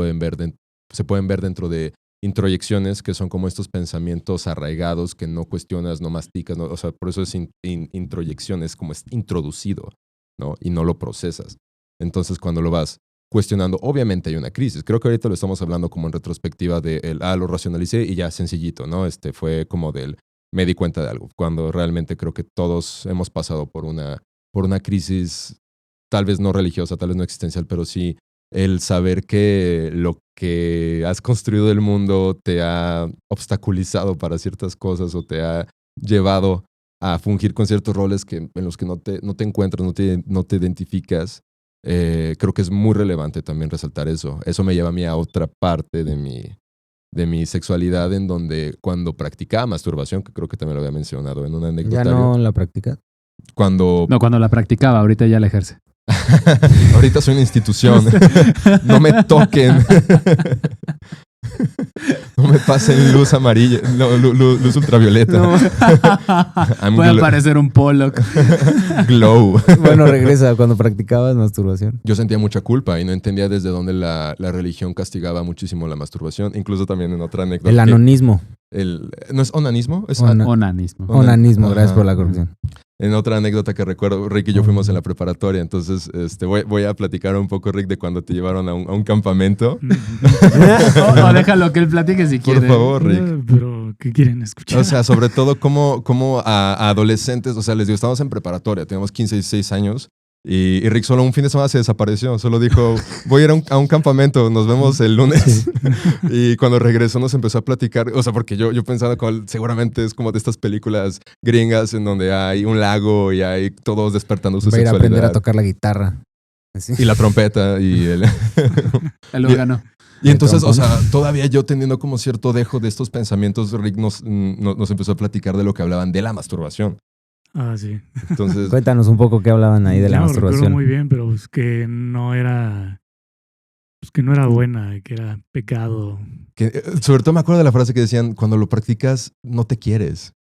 se pueden ver dentro de introyecciones que son como estos pensamientos arraigados que no cuestionas, no masticas, o sea, por eso es introyección, es como es introducido, ¿no? Y no lo procesas. Entonces cuando lo vas cuestionando, obviamente hay una crisis. Creo que ahorita lo estamos hablando como en retrospectiva de lo racionalicé y ya sencillito, ¿no? Fue como me di cuenta de algo, cuando realmente creo que todos hemos pasado por una crisis, tal vez no religiosa, tal vez no existencial, pero sí el saber que lo que has construido del mundo te ha obstaculizado para ciertas cosas o te ha llevado a fungir con ciertos roles en los que no te encuentras, no te identificas. Creo que es muy relevante también resaltar eso. Eso me lleva a mí a otra parte de mi sexualidad, en donde cuando practicaba masturbación, que creo que también lo había mencionado en un anecdotario. ¿Ya no la practicas? Cuando la practicaba, ahorita ya la ejerce. Ahorita soy una institución. No me toquen. No me pasen luz amarilla, no, luz ultravioleta. No. Puede aparecer un Pollock. Glow. Bueno, regresa cuando practicabas masturbación. Yo sentía mucha culpa y no entendía desde dónde la religión castigaba muchísimo la masturbación. Incluso también en otra anécdota. El anonismo. ¿No es onanismo? Es Onanismo. Onanismo, gracias Ajá. por la corrección. En otra anécdota que recuerdo, Rick y yo fuimos en la preparatoria, entonces voy a platicar un poco, Rick, de cuando te llevaron a un campamento. O déjalo que él platique si quiere. Por favor, Rick. Pero, ¿qué quieren escuchar? O sea, sobre todo cómo a adolescentes, o sea, les digo, estábamos en preparatoria, teníamos 15, 16 años, y Rick solo un fin de semana se desapareció, solo dijo, voy a ir a un campamento, nos vemos el lunes. Y cuando regresó nos empezó a platicar, o sea, porque yo pensaba, seguramente es como de estas películas gringas en donde hay un lago y hay todos despertando su Va a ir a sexualidad. aprender a tocar la guitarra. Así. Y la trompeta y el... El órgano. Y entonces, o sea, todavía yo teniendo como cierto dejo de estos pensamientos, Rick nos empezó a platicar de lo que hablaban de la masturbación. Ah, sí. Entonces, Cuéntanos un poco qué hablaban ahí de la No lo recuerdo masturbación. muy bien, pero pues que no era... Pues que no era buena, que era pecado. sobre todo me acuerdo de la frase que decían, cuando lo practicas, no te quieres.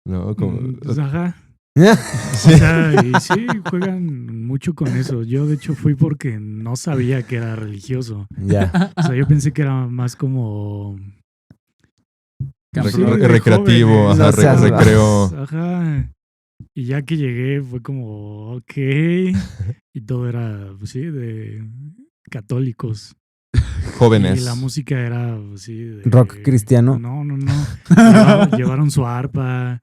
¿No? Como, Pues, ajá. sí. O sea, y sí, juegan mucho con eso. Yo, de hecho, fui porque no sabía que era religioso. Ya. O sea, yo pensé que era más como... Sí, de recreativo, jóvenes. ajá, No seas recreo. Ajá. Y ya que llegué fue como, ok. Y todo era, pues sí, de católicos. Jóvenes. Y la música era, pues sí, de... ¿Rock cristiano? No. Llevaron su arpa,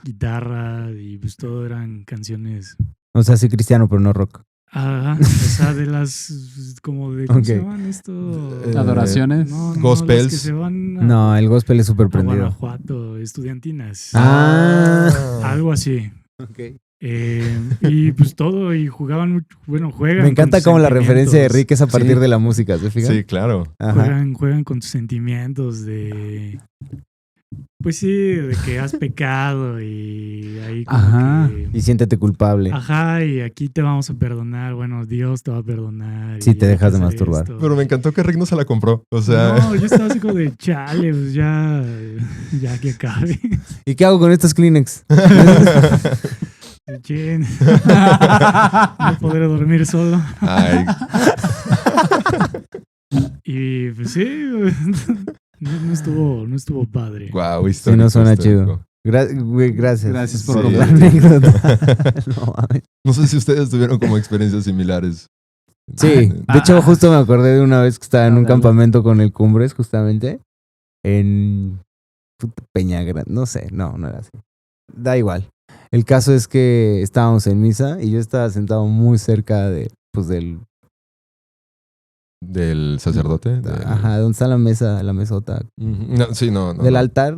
guitarra y pues todo eran canciones. O sea, sí cristiano, pero no rock. Ajá. O sea, de las, como de, ¿cómo se Ok. llaman esto? Adoraciones. No, Gospels. las que se van a, No, el gospel es súper a prendido. Guanajuato, estudiantinas. Ah. Algo así. Ok. Y pues todo, y jugaban mucho, bueno, juegan. Me encanta con como la sentimientos. referencia de Rick es a partir Sí. de la música, ¿se fijan? Sí, claro. Ajá. Juegan con tus sentimientos de... Pues sí, de que has pecado y ahí como Ajá. que... Y siéntete culpable. Ajá, y aquí te vamos a perdonar. Bueno, Dios te va a perdonar. Sí, y te hay dejas que de hacer masturbar. esto. Pero me encantó que Rick no se la compró. O sea, No, yo estaba así como de chale, pues ya que acabe. ¿Y qué hago con estos Kleenex? Chin. No podré dormir solo. ay, Y pues sí, no estuvo padre. guau, Sí, histórico, no suena histórico. chido. Güey, gracias. Gracias por Sí. por la compartir. anécdota. No mames. No sé si ustedes tuvieron como experiencias similares. Sí, de hecho justo me acordé de una vez que estaba en un Dale. campamento con el Cumbres, justamente, en Peña Grande, no sé, no era así. Da igual. El caso es que estábamos en misa y yo estaba sentado muy cerca del ¿Del sacerdote? ajá, donde está la mesa, la mesota, Ujú. No, sí, no. del altar,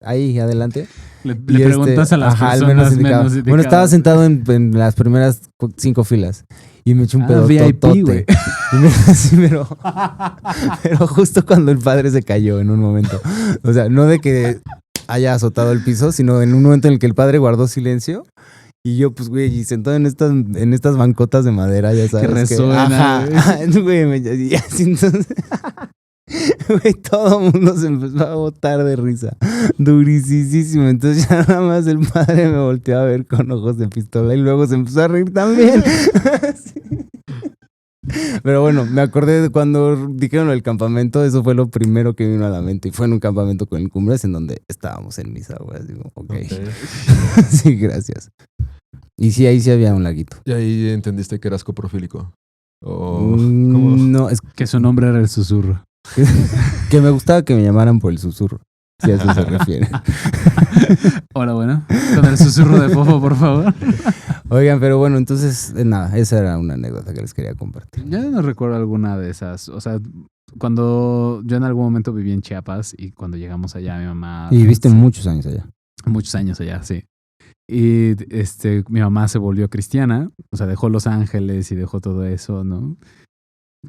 ahí adelante. Le Y preguntas a las ajá, al personas indicado. menos indicadas. Bueno, estaba sentado en las primeras 5 filas y me eché un pedo VIP, güey. totote. Sí, pero justo cuando el padre se cayó en un momento. O sea, no de que haya azotado el piso, sino en un momento en el que el padre guardó silencio. Y yo, pues, güey, y sentado en estas bancotas de madera, ya sabes. resuena, Ajá, güey, y así entonces... Güey, todo el mundo se empezó a botar de risa. Durisísimo. Entonces ya nada más el padre me volteó a ver con ojos de pistola y luego se empezó a reír también. Sí. Pero bueno, me acordé de cuando dijeron lo del campamento, eso fue lo primero que vino a la mente. Y fue en un campamento con el Cumbres en donde estábamos en misa, güey. Digo, ok. Sí, gracias. Y sí, ahí sí había un laguito. ¿Y ahí entendiste que eras coprofílico? ¿O cómo? No, es Que su nombre era el susurro. que me gustaba que me llamaran por el susurro. Si a eso se refiere. Hola, bueno. Con el susurro de Fofo, por favor. Oigan, pero bueno, entonces, nada, esa era una anécdota que les quería compartir. Yo no recuerdo alguna de esas. O sea, cuando yo en algún momento viví en Chiapas y cuando llegamos allá, mi mamá... Y viviste muchos años allá. Muchos años allá, sí. Y mi mamá se volvió cristiana. O sea, dejó Los Ángeles y dejó todo eso, ¿no?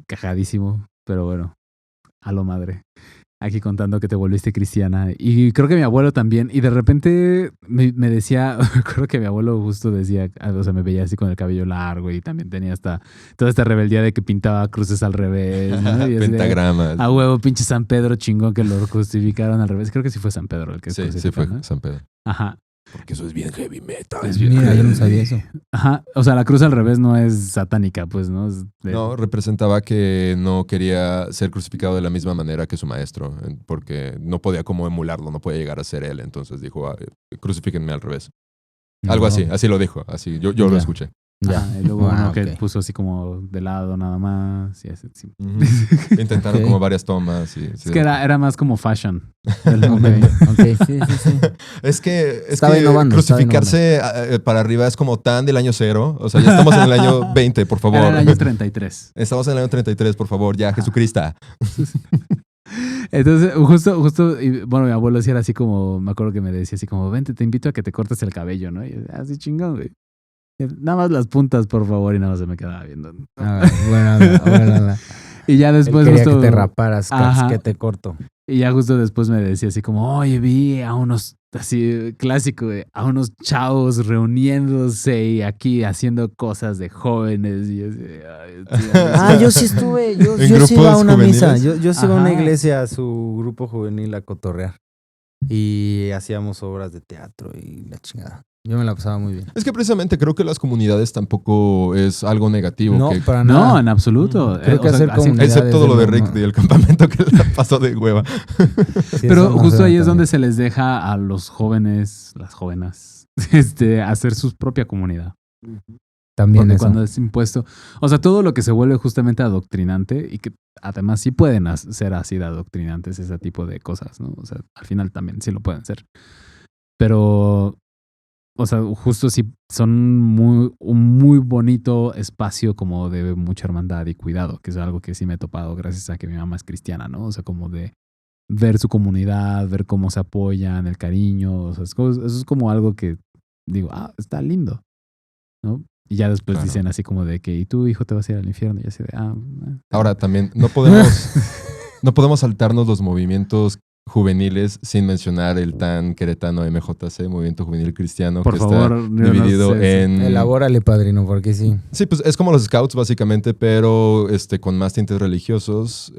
Cajadísimo, pero bueno, a lo madre. aquí contando que te volviste cristiana. Y creo que mi abuelo también. Y de repente me decía, creo que mi abuelo justo decía, o sea, me veía así con el cabello largo y también tenía toda esta rebeldía de que pintaba cruces al revés, ¿no? Y Pentagramas. a huevo, pinche San Pedro chingón que lo crucificaron al revés. Creo que sí fue San Pedro el que Sí, crucificó, fue ¿no? San Pedro. Ajá. Porque eso es bien heavy metal. Mira, yo no sabía eso. Ajá. O sea, la cruz al revés no es satánica, pues, ¿no? Es No, representaba que no quería ser crucificado de la misma manera que su maestro, porque no podía como emularlo, no podía llegar a ser él. Entonces dijo, crucifíquenme al revés. Algo así lo dijo. Así, yo lo Ya. escuché. Ya. Ajá, y luego uno que ok. puso así como de lado nada más. Y así, sí. Intentaron Ok. como varias tomas. Es que era más como fashion del momento. Ok, sí. Es que Estaba innovando, crucificarse para arriba es como tan del año 0. O sea, ya estamos en el año 20, por favor. Era el año 33. Estamos en el año 33, por favor, ya, Jesucristo. Entonces, justo, y, bueno, mi abuelo sí era así como, me acuerdo que me decía así como, vente, te invito a que te cortes el cabello, ¿no? Y yo, así chingón, güey. Nada más las puntas, por favor, y nada más se me quedaba viendo. Bueno. Y ya después Quería justo, que te raparas, Ajá. que te corto. y ya justo después me decía así como, oye, vi a unos, así clásico, güey, a unos chavos reuniéndose y aquí haciendo cosas de jóvenes. Y yo así, ay, tío, Yo sí estuve, yo ¿En sí iba a grupos una juveniles? misa, yo sí iba a una Ajá. iglesia, a su grupo juvenil a cotorrear. Y hacíamos obras de teatro y la chingada. Yo me la pasaba muy bien. Es que precisamente creo que las comunidades tampoco es algo negativo. No, que- para No, nada. en absoluto. Creo que O sea, hacer así- comunidades excepto lo de es lo Rick más- del campamento que la pasó de hueva. Sí, Pero eso no justo se ahí da es donde también. se les deja a los jóvenes, las jóvenes, hacer su propia comunidad. También Porque eso. cuando es impuesto, o sea, todo lo que se vuelve justamente adoctrinante y que además sí pueden ser así de adoctrinantes ese tipo de cosas, ¿no? O sea, al final también sí lo pueden ser. Pero, o sea, justo sí son un muy bonito espacio como de mucha hermandad y cuidado, que es algo que sí me he topado gracias a que mi mamá es cristiana, ¿no? O sea, como de ver su comunidad, ver cómo se apoyan, el cariño, o sea, eso es como algo que digo, está lindo, ¿no? Y ya después Claro. dicen así como de que, ¿y tu hijo te vas a ir al infierno? Y así de, Ahora también no podemos saltarnos los movimientos juveniles sin mencionar el tan queretano MJC, Movimiento Juvenil Cristiano, por que favor, está yo no dividido sé, en... Elabórale, padrino, porque sí. Sí, pues es como los scouts básicamente, pero con más tintes religiosos.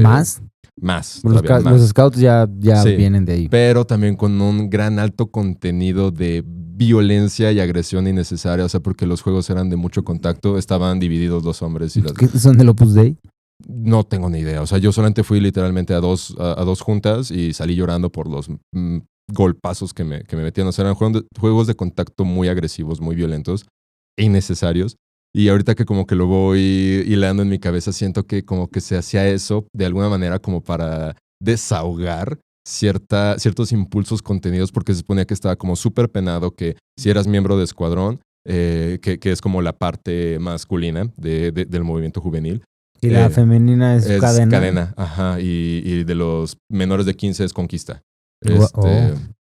¿Más? Más, Los, todavía más. los scouts ya Sí. vienen de ahí. Pero también con un gran alto contenido de violencia y agresión innecesaria, o sea, porque los juegos eran de mucho contacto, estaban divididos los hombres y las... ¿Qué son del Opus Dei? No tengo ni idea, o sea, yo solamente fui literalmente a dos juntas y salí llorando por los golpazos que me metían, o sea, eran juegos de contacto muy agresivos, muy violentos e innecesarios. Y ahorita que como que lo voy hilando en mi cabeza, siento que como que se hacía eso de alguna manera como para desahogar ciertos impulsos contenidos, porque se suponía que estaba como súper penado que si eras miembro de escuadrón, que es como la parte masculina del movimiento juvenil. Y la femenina es cadena. Cadena, ajá. Y de los menores de 15 es conquista.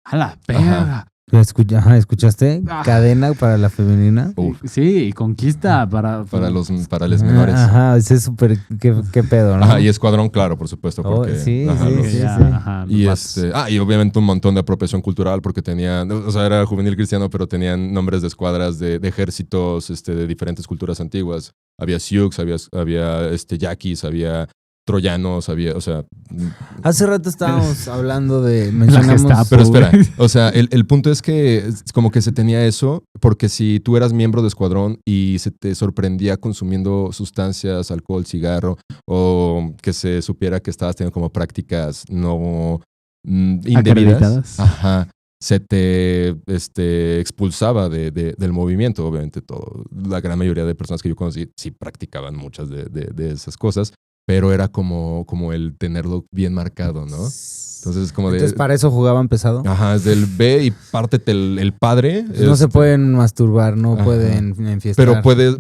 ¡A la perra! ¿Escuchaste? Cadena para la femenina. Sí, y conquista para los menores. Ajá, ese es súper... ¿Qué pedo, no? Ajá, y escuadrón, claro, por supuesto. Porque, sí, ajá, sí, los- sí. Ajá, Y, más- y obviamente un montón de apropiación cultural porque tenían, o sea, era juvenil cristiano, pero tenían nombres de escuadras de ejércitos de diferentes culturas antiguas. Había Sioux, había yaquis, había troyanos, había, o sea... Hace rato estábamos hablando de... La Mencionamos... Gestapo. Pero espera, o sea, el punto es que como que se tenía eso, porque si tú eras miembro de escuadrón y se te sorprendía consumiendo sustancias, alcohol, cigarro, o que se supiera que estabas teniendo como prácticas no indebidas, Acreditadas. ajá, se te expulsaba del movimiento. Obviamente la gran mayoría de personas que yo conocí sí practicaban muchas de esas cosas, pero era como el tenerlo bien marcado, ¿no? Entonces es como de... Entonces, ¿para eso jugaban pesado? Ajá, es del ve y pártete el padre. No se pueden masturbar, no Ajá. pueden enfiestar.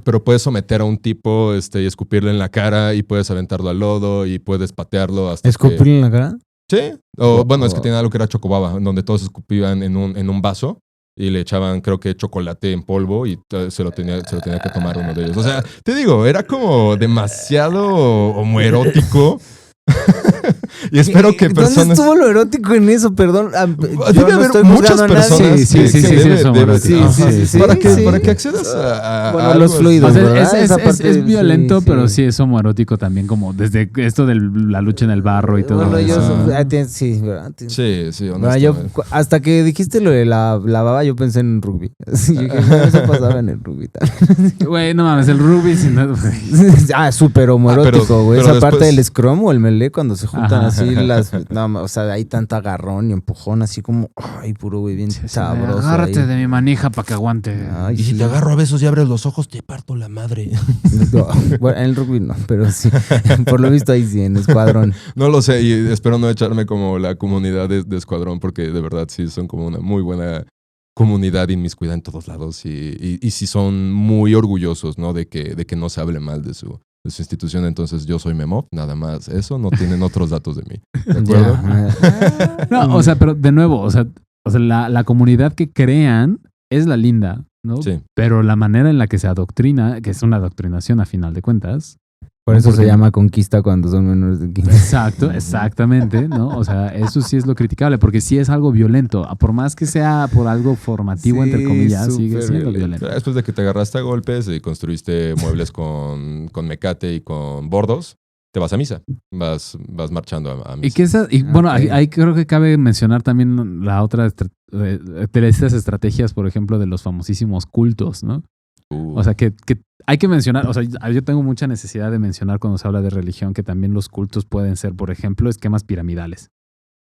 Pero puedes someter a un tipo y escupirle en la cara y puedes aventarlo al lodo y puedes patearlo hasta ¿Escupirle en la cara? Sí. O bueno, es que tenía algo que era chocobaba, donde todos escupían en un vaso y le echaban, creo que, chocolate en polvo y se lo tenía que tomar uno de ellos. O sea, te digo, era como demasiado homoerótico. Y espero que ¿Dónde personas... estuvo lo erótico en eso? Perdón. Debe Yo no haber estoy muchas juzgando a nadie. personas Sí, que es debe- homoerótico. Sí, para que sí. para que accedas a Bueno, algo los así. fluidos, O sea, ¿verdad? Esa es parte, violento, sí, pero sí. sí es homoerótico también, como desde esto de la lucha en el barro y todo Bueno, yo eso. sí, ¿verdad? Sí, Bueno, yo, honestamente. hasta que dijiste lo de la baba, yo pensé en rugby. Yo dije, "No, eso pasaba en el rugby". Tal. Güey, no mames, el rugby sin nada, güey. Súper homoerótico, güey. pero Esa parte después- del scrum o el melee cuando se juntan Ajá. así las... No, o sea, hay tanto agarrón y empujón así como... Ay, puro güey, bien sabroso. Agárrate ahí. de mi manija para que aguante. Ay, Y si sí. te agarro a besos y abres los ojos, te parto la madre. No, bueno, en el rugby no, pero sí. Por lo visto ahí sí, en escuadrón. No lo sé, y espero no echarme como la comunidad de Escuadrón, porque de verdad sí son como una muy buena comunidad inmiscuida en todos lados y sí son muy orgullosos, ¿no? De que no se hable mal de su institución. Entonces yo soy Memov, nada más eso, no tienen otros datos de mí. ¿De acuerdo? Ya. No, o sea, pero de nuevo, o sea la comunidad que crean es la linda, ¿no? Sí. Pero la manera en la que se adoctrina, que es una adoctrinación a final de cuentas. Por eso Porque- se llama conquista cuando son menores de 15. Exacto, exactamente, ¿no? O sea, eso sí es lo criticable, porque sí es algo violento. Por más que sea por algo formativo, Sí, entre comillas, sigue súper siendo violento. violento. Después de que te agarraste a golpes y construiste muebles con mecate y con bordos, te vas a misa, vas marchando a misa. Y que esa, y bueno, Ok. ahí creo que cabe mencionar también la otra de estas estrategias, por ejemplo, de los famosísimos cultos, ¿no? O sea, que hay que mencionar, o sea, yo tengo mucha necesidad de mencionar cuando se habla de religión que también los cultos pueden ser, por ejemplo, esquemas piramidales,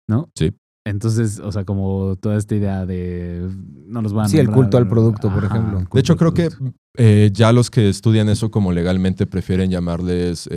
¿no? Sí. Entonces, o sea, como toda esta idea de no los van a Sí, el nombrar. culto al producto, por ejemplo. De hecho, creo culto al que producto. ya los que estudian eso como legalmente prefieren llamarles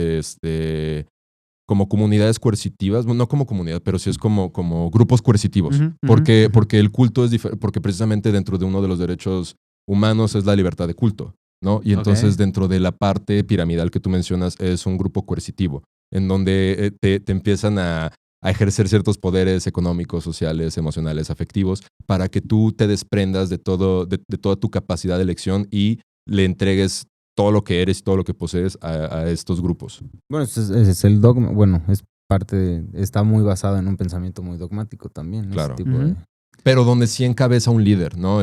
como comunidades coercitivas, bueno, no como comunidad, pero sí es como grupos coercitivos. Ujú, porque, ujú. porque el culto es diferente, porque precisamente dentro de uno de los derechos humanos es la libertad de culto, ¿no? Y entonces Ok. dentro de la parte piramidal que tú mencionas es un grupo coercitivo, en donde te empiezan a ejercer ciertos poderes económicos, sociales, emocionales, afectivos, para que tú te desprendas de toda tu capacidad de elección y le entregues todo lo que eres y todo lo que posees a estos grupos. Bueno, ese es el dogma. Bueno, es parte está muy basado en un pensamiento muy dogmático también. ese Claro. tipo de- Ujú. Pero donde sí encabeza un líder, ¿no?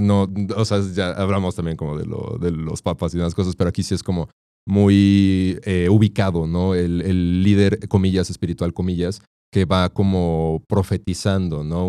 No, o sea, ya hablamos también como de los papas y demás cosas, pero aquí sí es como muy ubicado, ¿no? El líder, comillas, espiritual, comillas, que va como profetizando, ¿no?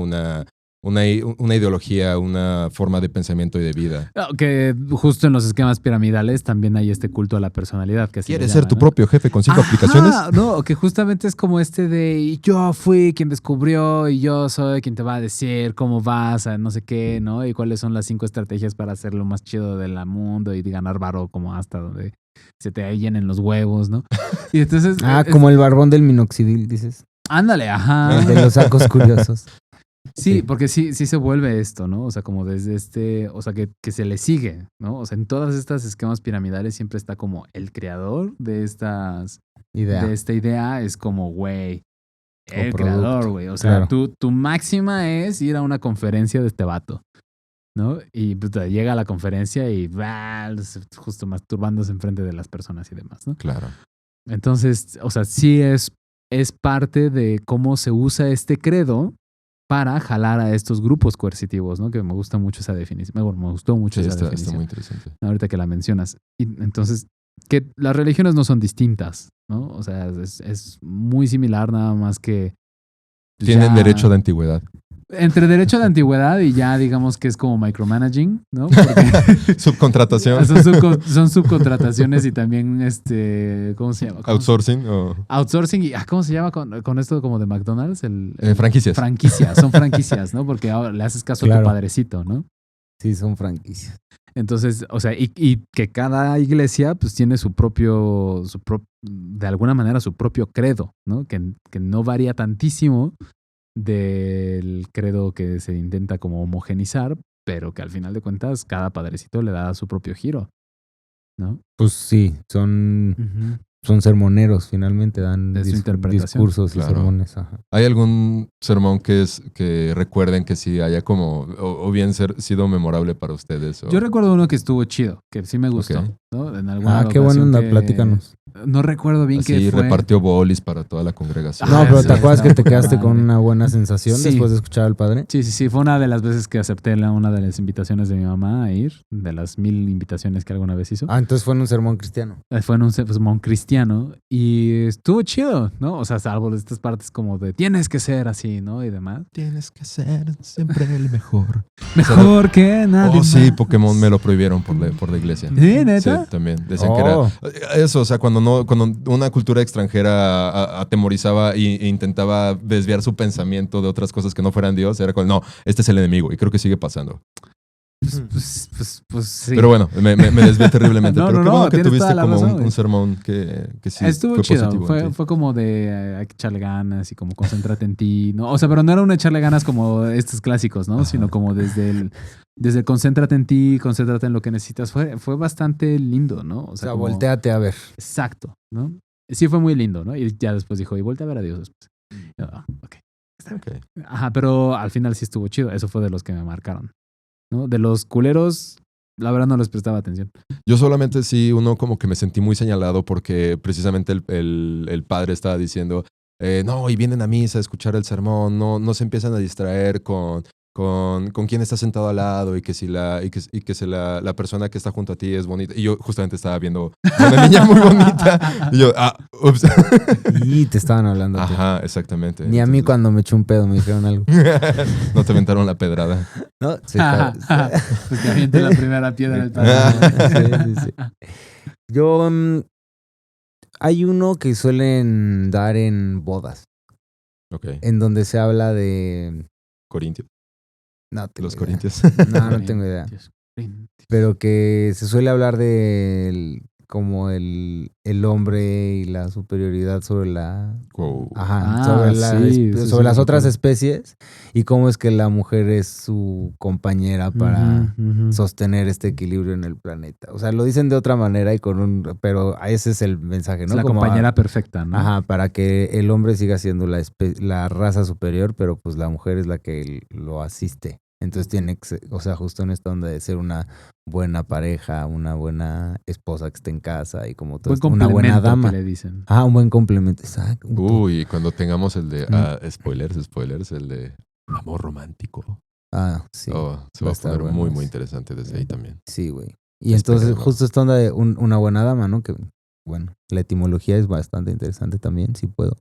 Una ideología, una forma de pensamiento y de vida. Que justo en los esquemas piramidales también hay este culto a la personalidad. Que así le ¿Quieres ser llaman, tu ¿no? propio jefe con 5 Ajá, aplicaciones? No, que justamente es como este de yo fui quien descubrió y yo soy quien te va a decir cómo vas a no sé qué, ¿no? Y cuáles son las 5 estrategias para hacer lo más chido del mundo y de ganar varo como hasta donde se te llenen los huevos, ¿no? Y entonces... como el barbón del minoxidil, dices. Ándale, ajá. De los sacos curiosos. Sí, porque sí se vuelve esto, ¿no? O sea, como desde o sea, que se le sigue, ¿no? O sea, en todas estas esquemas piramidales siempre está como el creador de esta idea es como, güey, el producto, creador, güey. O sea, claro. tu máxima es ir a una conferencia de este vato, ¿no? Y puta, llega a la conferencia y va justo masturbándose enfrente de las personas y demás, ¿no? Claro. Entonces, o sea, sí es parte de cómo se usa este credo para jalar a estos grupos coercitivos, ¿no? Que me gusta mucho esa definición. Me gustó mucho Sí, esa está definición. muy interesante. Ahorita que la mencionas. Y entonces, que las religiones no son distintas, ¿no? O sea, es muy similar, nada más que... pues, Tienen ya- derecho de antigüedad. Entre derecho de antigüedad y ya digamos que es como micromanaging, ¿no? Porque Subcontratación. son subcontrataciones y también, ¿cómo se llama? Outsourcing o Outsourcing y, ¿cómo se llama con esto como de McDonald's? franquicias. Franquicias, son franquicias, ¿no? Porque ahora le haces caso a Claro. tu padrecito, ¿no? Sí, son franquicias. Entonces, o sea, y que cada iglesia pues tiene de alguna manera su propio credo, ¿no? Que no varía tantísimo del credo que se intenta como homogenizar, pero que al final de cuentas cada padrecito le da su propio giro, ¿no? Pues sí, son... Ujú. son sermoneros, finalmente dan De su interpretación. discursos Claro. y sermones. Ajá. ¿Hay algún sermón que recuerden que sí haya como, o bien sido memorable para ustedes? O... Yo recuerdo uno que estuvo chido, que sí me gustó. Ok. ¿No? En alguna Qué buena ocasión onda, que- platícanos. No recuerdo bien Así qué fue. repartió bolis para toda la congregación. No, Ah, pero sí, ¿te acuerdas que está te quedaste padre. con una buena sensación Sí. después de escuchar al padre? Sí, fue una de las veces que acepté una de las invitaciones de mi mamá a ir, de las 1000 invitaciones que alguna vez hizo. Entonces fue en un sermón cristiano. Fue en un sermón cristiano y estuvo chido, ¿no? O sea, salvo de estas partes como de tienes que ser así, ¿no? Y demás. Tienes que ser siempre el mejor. Mejor que nadie. Oh, sí, más. Pokémon me lo prohibieron por la iglesia. ¿Sí, neta? Sí, también. Decían Oh. que era eso, o sea, cuando una cultura extranjera atemorizaba e intentaba desviar su pensamiento de otras cosas que no fueran Dios, era como, no, este es el enemigo. Y creo que sigue pasando. Pues sí. Pero bueno, me desvié terriblemente. No, Pero no, qué no, bueno que tienes tuviste toda la como razón, un güey. sermón que sí Estuvo fue chido, positivo en ti. fue como de hay que echarle ganas y como concéntrate en ti, ¿no? O sea, pero no era un echarle ganas como estos clásicos, ¿no? Ajá. Sino como desde el concéntrate en ti, concéntrate en lo que necesitas. Fue bastante lindo, ¿no? O sea, como- volteate a ver. Exacto, ¿no? Sí fue muy lindo, ¿no? Y ya después dijo, y voltea a ver a Dios después. Y yo, ok. Ok. Ajá, pero al final sí estuvo chido. Eso fue de los que me marcaron, ¿no? De los culeros, la verdad no les prestaba atención. Yo solamente sí, uno como que me sentí muy señalado porque precisamente el padre estaba diciendo, no, y vienen a misa a escuchar el sermón, no se empiezan a distraer con quién está sentado al lado y que si la persona que está junto a ti es bonita. Y yo justamente estaba viendo a una niña muy bonita. Y yo, ups. Y te estaban hablando. a ti. Ajá, exactamente. Ni a mí Entonces, cuando me eché un pedo me dijeron algo. no te aventaron la pedrada. ¿No? Sí, Pues que aviente la primera piedra del Sí. Yo, hay uno que suelen dar en bodas, Ok. en donde se habla de... Corintios. No, tengo Los idea. corintios. No tengo idea. Pero que se suele hablar de como el hombre y la superioridad sobre la... Wow. Ajá, Ah, sobre, sí, sí, sobre sí, las lo otras recuerdo. especies y cómo es que la mujer es su compañera para sostener este equilibrio en el planeta. O sea, lo dicen de otra manera y pero ese es el mensaje, Es ¿no? la Como compañera perfecta, ¿no? Ajá, para que el hombre siga siendo la raza superior, pero pues la mujer es la que lo asiste. Entonces tiene que ser, o sea, justo en esta onda de ser una buena pareja, una buena esposa que esté en casa y como todo Buen esto, una buena complemento dama. que le dicen. Ah, un buen complemento, exacto. Uy, cuando tengamos el de spoilers, el de amor romántico. Ah, sí. Oh, se va va a a estar poner bueno muy, ese. muy interesante desde ahí también. Sí, güey. Y entonces Esperemos. justo esta onda de una buena dama, ¿no? Que, bueno, la etimología es bastante interesante también, si puedo.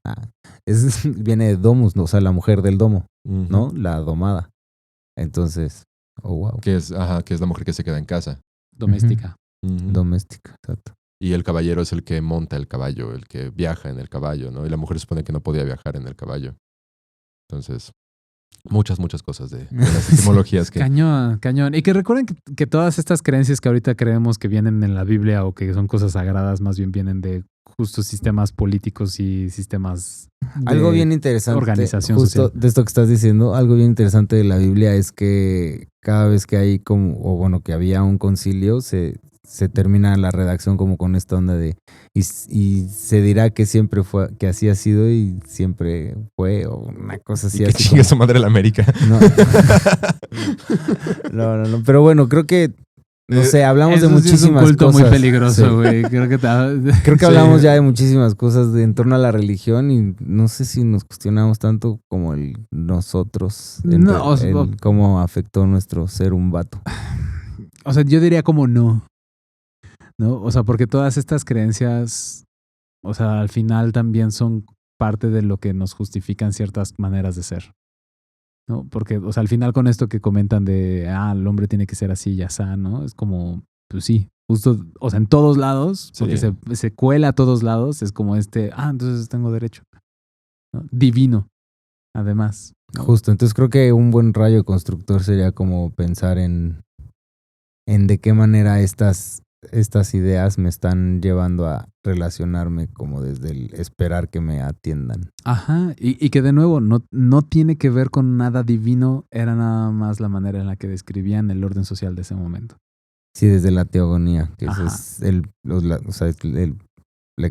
Viene de domus, ¿no? O sea, la mujer del domo, ¿no? La domada. Entonces, oh, wow. Que es la mujer que se queda en casa. Doméstica. Ujú. Doméstica, exacto. Y el caballero es el que monta el caballo, el que viaja en el caballo, ¿no? Y la mujer supone que no podía viajar en el caballo. Entonces, muchas cosas de las etimologías que... Cañón, cañón. Y que recuerden que todas estas creencias que ahorita creemos que vienen en la Biblia o que son cosas sagradas, más bien vienen de justos sistemas políticos y sistemas de Algo bien interesante, organización justo social. de esto que estás diciendo, algo bien interesante de la Biblia es que cada vez que hay que había un concilio, se termina la redacción como con esta onda de y se dirá que siempre fue, que así ha sido y siempre fue, o una cosa así. Y que así chingue su madre la América. No, pero bueno, creo que no sé, hablamos Eso de sí es un muchísimas culto cosas. muy peligroso, Sí. güey. Creo que Creo que hablamos ya de muchísimas cosas en torno a la religión y no sé si nos cuestionamos tanto como el nosotros, No, cómo afectó nuestro ser un vato. O sea, yo diría como no. ¿No? O sea, porque todas estas creencias, o sea, al final también son parte de lo que nos justifican ciertas maneras de ser. ¿No? Porque, o sea, al final con esto que comentan de, el hombre tiene que ser así y asá, ¿no? Es como, pues sí, justo, o sea, en todos lados, porque Sí. se cuela a todos lados, es como entonces tengo derecho. ¿No? Divino, además. ¿no? Justo, entonces creo que un buen rayo constructor sería como pensar en de qué manera estas ideas me están llevando a relacionarme como desde el esperar que me atiendan. Ajá, y que de nuevo no tiene que ver con nada divino, era nada más la manera en la que describían el orden social de ese momento. Sí, desde la teogonía, que eso Ajá. es la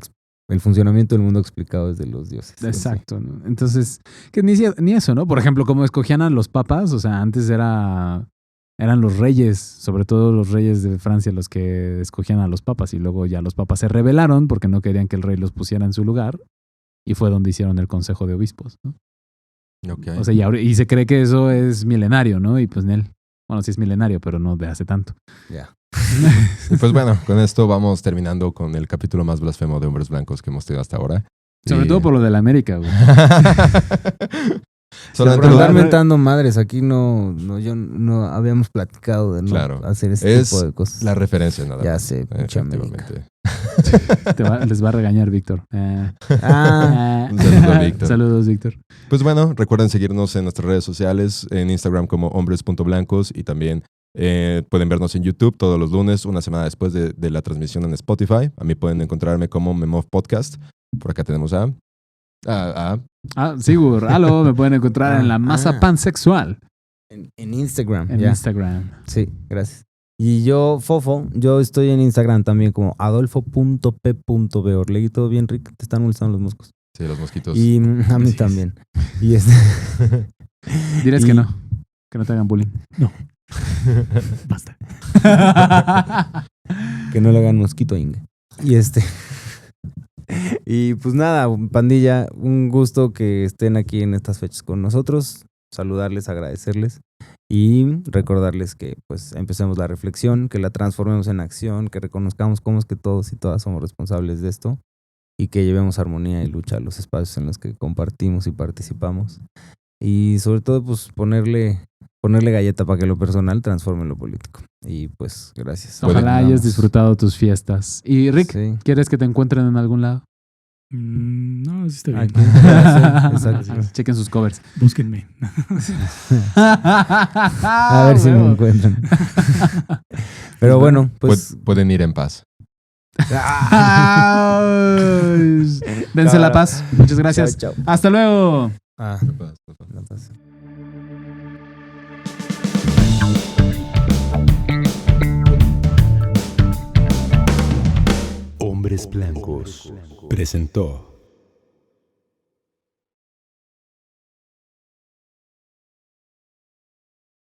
El funcionamiento del mundo explicado desde los dioses. Exacto, ¿no? Entonces, que ni eso, ¿no? Por ejemplo, como escogían a los papas, o sea, antes eran los reyes, sobre todo los reyes de Francia, los que escogían a los papas, y luego ya los papas se rebelaron porque no querían que el rey los pusiera en su lugar, y fue donde hicieron el Consejo de Obispos, ¿no? Okay. O sea, y se cree que eso es milenario, ¿no? Y pues sí es milenario, pero no de hace tanto. Ya. Y pues bueno, con esto vamos terminando con el capítulo más blasfemo de Hombres Blancos que hemos tenido hasta ahora. Sobre todo por lo de la América, güey. Solamente Por lo- estar mentando madres, aquí no habíamos platicado de no Claro. hacer ese Es tipo de cosas. la referencia nada Ya más. sé, pinche América. Efectivamente. Les va a regañar Víctor. Un saludo, Víctor. Saludos, Víctor. Pues bueno, recuerden seguirnos en nuestras redes sociales, en Instagram como hombres.blancos y también pueden vernos en YouTube todos los lunes, una semana después de la transmisión en Spotify. A mí pueden encontrarme como Memov Podcast. Por acá tenemos a Sigur, aló, me pueden encontrar en la masa pansexual. En Instagram. En ya. Instagram. Sí, gracias. Y yo, Fofo, yo estoy en Instagram también como adolfo.p.b. Orlegui, ¿todo bien, Rick? Te están molestando los moscos. sí, los mosquitos. Y a mí también. Y Dirás Y- que no te hagan bullying. Basta. que no le hagan mosquito a Inge. Y y pues nada, pandilla, un gusto que estén aquí en estas fechas con nosotros. Saludarles, agradecerles y recordarles que pues empecemos la reflexión, que la transformemos en acción, que reconozcamos cómo es que todos y todas somos responsables de esto y que llevemos armonía y lucha a los espacios en los que compartimos y participamos. Y sobre todo pues ponerle galleta para que lo personal transforme lo político. Y pues gracias. Ojalá hayas disfrutado tus fiestas. Y Rick, Sí. ¿quieres que te encuentren en algún lado? No, sí está bien. Aquí. Exacto. Chequen sus covers. Búsquenme. A ver si me encuentran. Pero bueno, pues Pueden ir en paz. Dense la paz. Muchas gracias. Chao, chao. Hasta luego. Ah, En paz, en paz. no pasa. Hombres Blancos presentó